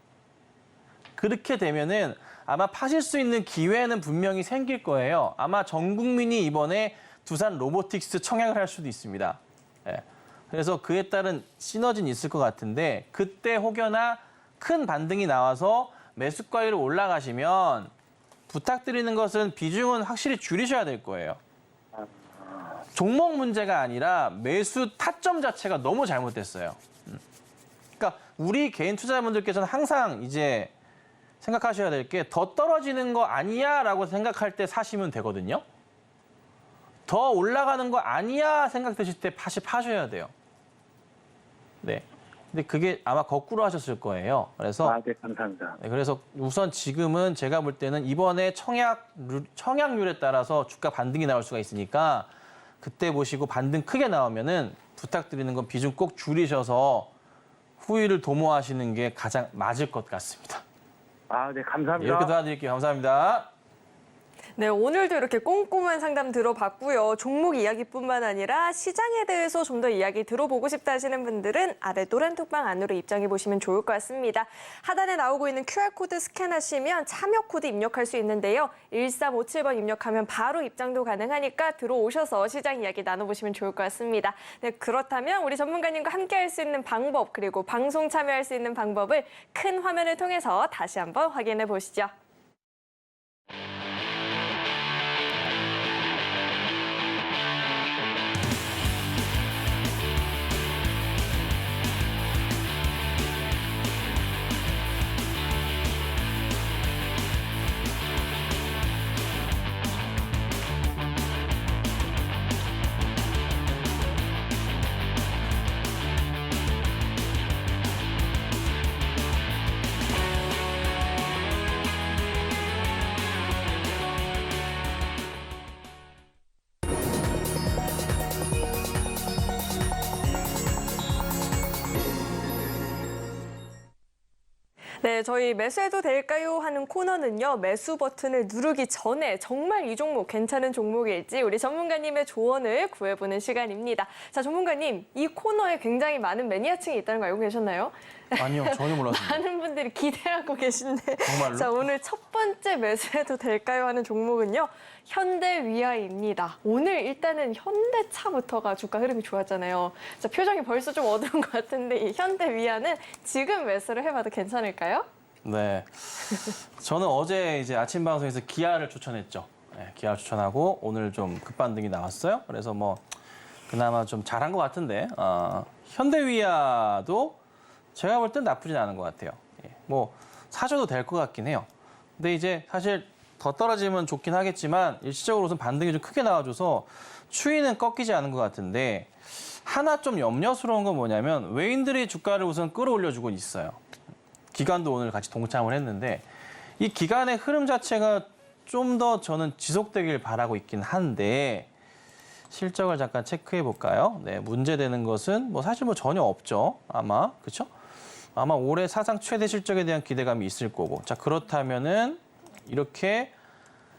Speaker 8: 그렇게 되면은 아마 파실 수 있는 기회는 분명히 생길 거예요. 아마 전 국민이 이번에 두산 로보틱스 청약을 할 수도 있습니다. 예. 그래서 그에 따른 시너지는 있을 것 같은데 그때 혹여나 큰 반등이 나와서 매수가위로 올라가시면 부탁드리는 것은 비중은 확실히 줄이셔야 될 거예요. 종목 문제가 아니라 매수 타점 자체가 너무 잘못됐어요. 그러니까 우리 개인 투자자분들께서는 항상 이제 생각하셔야 될 게 더 떨어지는 거 아니야 라고 생각할 때 사시면 되거든요. 더 올라가는 거 아니야 생각되실 때 파셔야 돼요. 네. 근데 그게 아마 거꾸로 하셨을 거예요. 그래서
Speaker 5: 네, 감사합니다.
Speaker 8: 네, 그래서 우선 지금은 제가 볼 때는 이번에 청약률에 따라서 주가 반등이 나올 수가 있으니까 그때 보시고 반등 크게 나오면은 부탁드리는 건 비중 꼭 줄이셔서 후위를 도모하시는 게 가장 맞을 것 같습니다.
Speaker 5: 네, 감사합니다.
Speaker 8: 이렇게 도와드릴게요. 감사합니다.
Speaker 3: 네, 오늘도 이렇게 꼼꼼한 상담 들어봤고요. 종목 이야기뿐만 아니라 시장에 대해서 좀 더 이야기 들어보고 싶다 하시는 분들은 아래 노란 톡방 안으로 입장해 보시면 좋을 것 같습니다. 하단에 나오고 있는 QR코드 스캔하시면 참여 코드 입력할 수 있는데요. 1357번 입력하면 바로 입장도 가능하니까 들어오셔서 시장 이야기 나눠보시면 좋을 것 같습니다. 네, 그렇다면 우리 전문가님과 함께 할 수 있는 방법 그리고 방송 참여할 수 있는 방법을 큰 화면을 통해서 다시 한번 확인해 보시죠. 네, 저희 매수해도 될까요? 하는 코너는요. 매수 버튼을 누르기 전에 정말 이 종목 괜찮은 종목일지 우리 전문가님의 조언을 구해보는 시간입니다. 자, 전문가님, 이 코너에 굉장히 많은 매니아층이 있다는 거 알고 계셨나요?
Speaker 8: 아니요, 전혀 몰랐습니다.
Speaker 3: 많은 분들이 기대하고 계신데.
Speaker 8: 정말로?
Speaker 3: 자, 오늘 첫 번째 매수해도 될까요? 하는 종목은요. 현대위아입니다. 오늘 일단은 현대차부터가 주가 흐름이 좋았잖아요. 자, 표정이 벌써 좀 어두운 것 같은데 이 현대위아는 지금 매수를 해봐도 괜찮을까요?
Speaker 8: 네. 저는 어제 이제 아침 방송에서 기아를 추천했죠. 네, 기아를 추천하고 오늘 좀 급반등이 나왔어요. 그래서 뭐 그나마 좀 잘한 것 같은데 현대위아도 제가 볼 땐 나쁘진 않은 것 같아요. 예, 뭐 사셔도 될 것 같긴 해요. 근데 이제 사실 더 떨어지면 좋긴 하겠지만 일시적으로 우선 반등이 좀 크게 나와줘서 추이는 꺾이지 않은 것 같은데 하나 좀 염려스러운 건 뭐냐면 외인들이 주가를 우선 끌어올려주고 있어요. 기관도 오늘 같이 동참을 했는데 이 기관의 흐름 자체가 좀 더 저는 지속되길 바라고 있긴 한데 실적을 잠깐 체크해 볼까요? 네, 문제되는 것은 뭐 사실 뭐 전혀 없죠. 아마 그렇죠? 아마 올해 사상 최대 실적에 대한 기대감이 있을 거고. 자, 그렇다면은 이렇게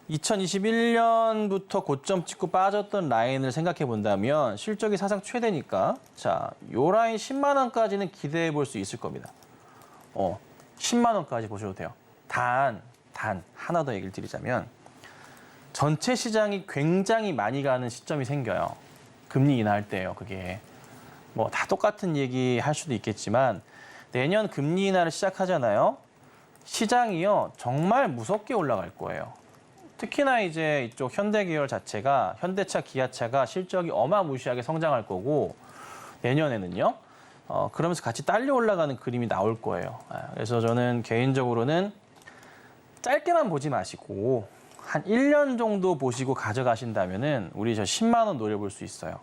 Speaker 8: 2021년부터 고점 찍고 빠졌던 라인을 생각해 본다면 실적이 사상 최대니까 자, 요 라인 10만 원까지는 기대해 볼 수 있을 겁니다. 10만 원까지 보셔도 돼요. 단 하나 더 얘기를 드리자면 전체 시장이 굉장히 많이 가는 시점이 생겨요. 금리 인하할 때예요, 그게. 뭐 다 똑같은 얘기 할 수도 있겠지만 내년 금리 인하를 시작하잖아요. 시장이요, 정말 무섭게 올라갈 거예요. 특히나 이제 이쪽 현대 계열 자체가 현대차, 기아차가 실적이 어마무시하게 성장할 거고 내년에는요. 그러면서 같이 딸려 올라가는 그림이 나올 거예요. 그래서 저는 개인적으로는 짧게만 보지 마시고 한 1년 정도 보시고 가져가신다면은 우리 저 10만 원 노려볼 수 있어요.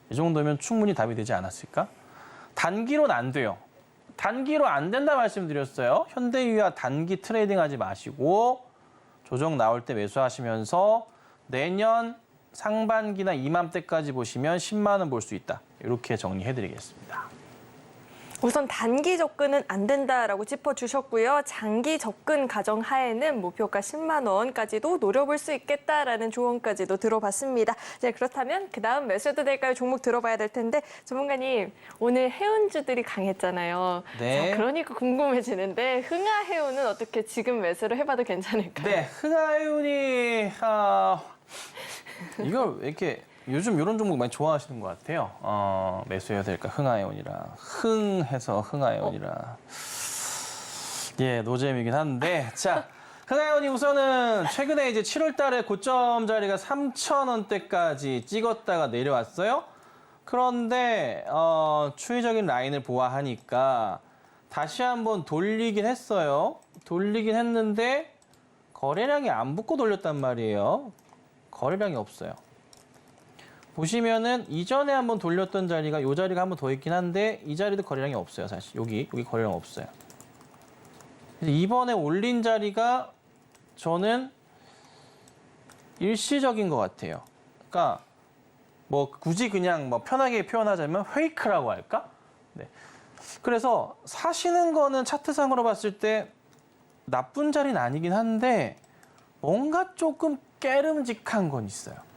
Speaker 8: 이 정도면 충분히 답이 되지 않았을까? 단기로는 안 돼요. 단기로 안 된다 말씀드렸어요. 현대위아 단기 트레이딩 하지 마시고 조정 나올 때 매수하시면서 내년 상반기나 이맘때까지 보시면 10만 원 볼 수 있다. 이렇게 정리해드리겠습니다.
Speaker 3: 우선 단기 접근은 안 된다라고 짚어주셨고요. 장기 접근 가정 하에는 목표가 10만 원까지도 노려볼 수 있겠다라는 조언까지도 들어봤습니다. 네, 그렇다면 그다음 매수해도 될까요? 종목 들어봐야 될 텐데 전문가님 오늘 해운주들이 강했잖아요.
Speaker 8: 네.
Speaker 3: 자, 그러니까 궁금해지는데 흥하해운은 어떻게 지금 매수를 해봐도 괜찮을까요?
Speaker 8: 네, 흥하해운이 이걸 왜 이렇게 요즘 이런 종목 많이 좋아하시는 것 같아요. 매수해야 될까? 흥하해운이라. 흥해서 흥하해운이라. 예, 노잼이긴 한데. 자, 흥하해운이 우선은 최근에 이제 7월 달에 고점 자리가 3,000원대까지 찍었다가 내려왔어요. 그런데 추이적인 라인을 보아하니까 다시 한번 돌리긴 했어요. 돌리긴 했는데 거래량이 안 붙고 돌렸단 말이에요. 거래량이 없어요. 보시면은 이전에 한번 돌렸던 자리가 이 자리가 한번 더 있긴 한데 이 자리도 거래량이 없어요, 사실. 여기 거래량 없어요. 그래서 이번에 올린 자리가 저는 일시적인 것 같아요. 그러니까 뭐 굳이 그냥 뭐 편하게 표현하자면 페이크라고 할까? 네. 그래서 사시는 거는 차트상으로 봤을 때 나쁜 자리는 아니긴 한데 뭔가 조금 깨름직한 건 있어요.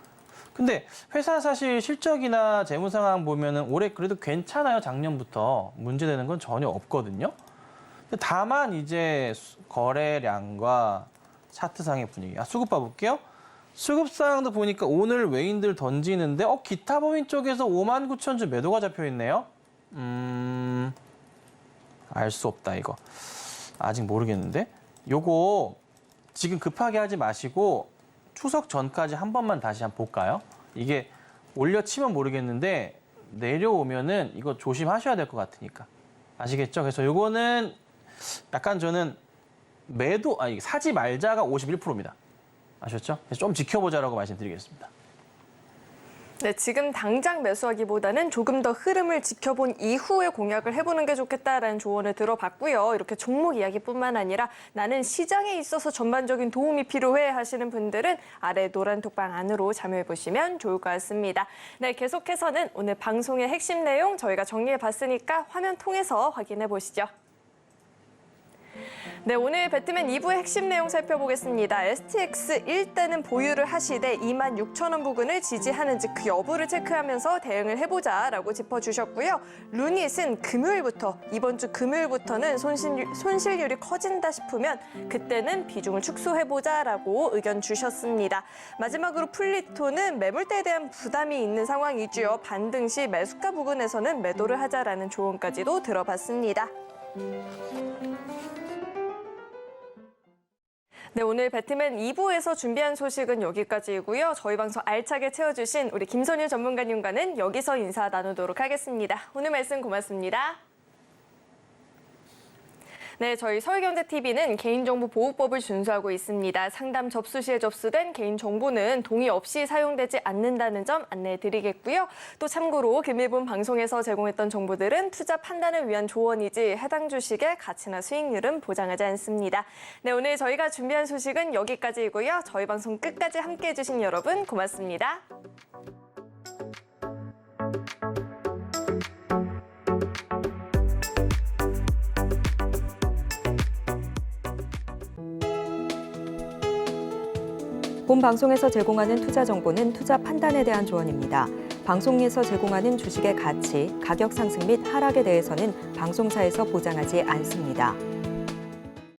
Speaker 8: 근데 회사 사실 실적이나 재무 상황 보면은 올해 그래도 괜찮아요. 작년부터 문제되는 건 전혀 없거든요. 다만 이제 거래량과 차트상의 분위기. 수급 봐볼게요. 수급 상황도 보니까 오늘 외인들 던지는데 기타 법인 쪽에서 59,000주 매도가 잡혀 있네요. 알 수 없다 이거. 아직 모르겠는데. 요거 지금 급하게 하지 마시고 추석 전까지 한 번만 다시 한번 볼까요? 이게 올려치면 모르겠는데 내려오면은 이거 조심하셔야 될 것 같으니까. 아시겠죠? 그래서 요거는 약간 저는 사지 말자가 51%입니다. 아셨죠? 그래서 좀 지켜보자라고 말씀드리겠습니다.
Speaker 3: 네, 지금 당장 매수하기보다는 조금 더 흐름을 지켜본 이후에 공략을 해보는 게 좋겠다라는 조언을 들어봤고요. 이렇게 종목 이야기뿐만 아니라 나는 시장에 있어서 전반적인 도움이 필요해 하시는 분들은 아래 노란 톡방 안으로 참여해보시면 좋을 것 같습니다. 네, 계속해서는 오늘 방송의 핵심 내용 저희가 정리해봤으니까 화면 통해서 확인해 보시죠. 네, 오늘 배트맨 2부의 핵심 내용 살펴보겠습니다. STX 일단은 보유를 하시되 26,000원 부근을 지지하는지 그 여부를 체크하면서 대응을 해보자라고 짚어주셨고요. 루닛은 이번 주 금요일부터는 손실률이 커진다 싶으면 그때는 비중을 축소해보자라고 의견 주셨습니다. 마지막으로 플리토는 매물대에 대한 부담이 있는 상황이죠. 반등 시 매수가 부근에서는 매도를 하자라는 조언까지도 들어봤습니다. 네, 오늘 배트맨 2부에서 준비한 소식은 여기까지이고요. 저희 방송 알차게 채워주신 우리 김선율 전문가님과는 여기서 인사 나누도록 하겠습니다. 오늘 말씀 고맙습니다. 네, 저희 서울경제TV는 개인정보보호법을 준수하고 있습니다. 상담 접수 시에 접수된 개인정보는 동의 없이 사용되지 않는다는 점 안내해드리겠고요. 또 참고로 금일본 방송에서 제공했던 정보들은 투자 판단을 위한 조언이지 해당 주식의 가치나 수익률은 보장하지 않습니다. 네, 오늘 저희가 준비한 소식은 여기까지이고요. 저희 방송 끝까지 함께해 주신 여러분 고맙습니다.
Speaker 1: 본 방송에서 제공하는 투자 정보는 투자 판단에 대한 조언입니다. 방송에서 제공하는 주식의 가치, 가격 상승 및 하락에 대해서는 방송사에서 보장하지 않습니다.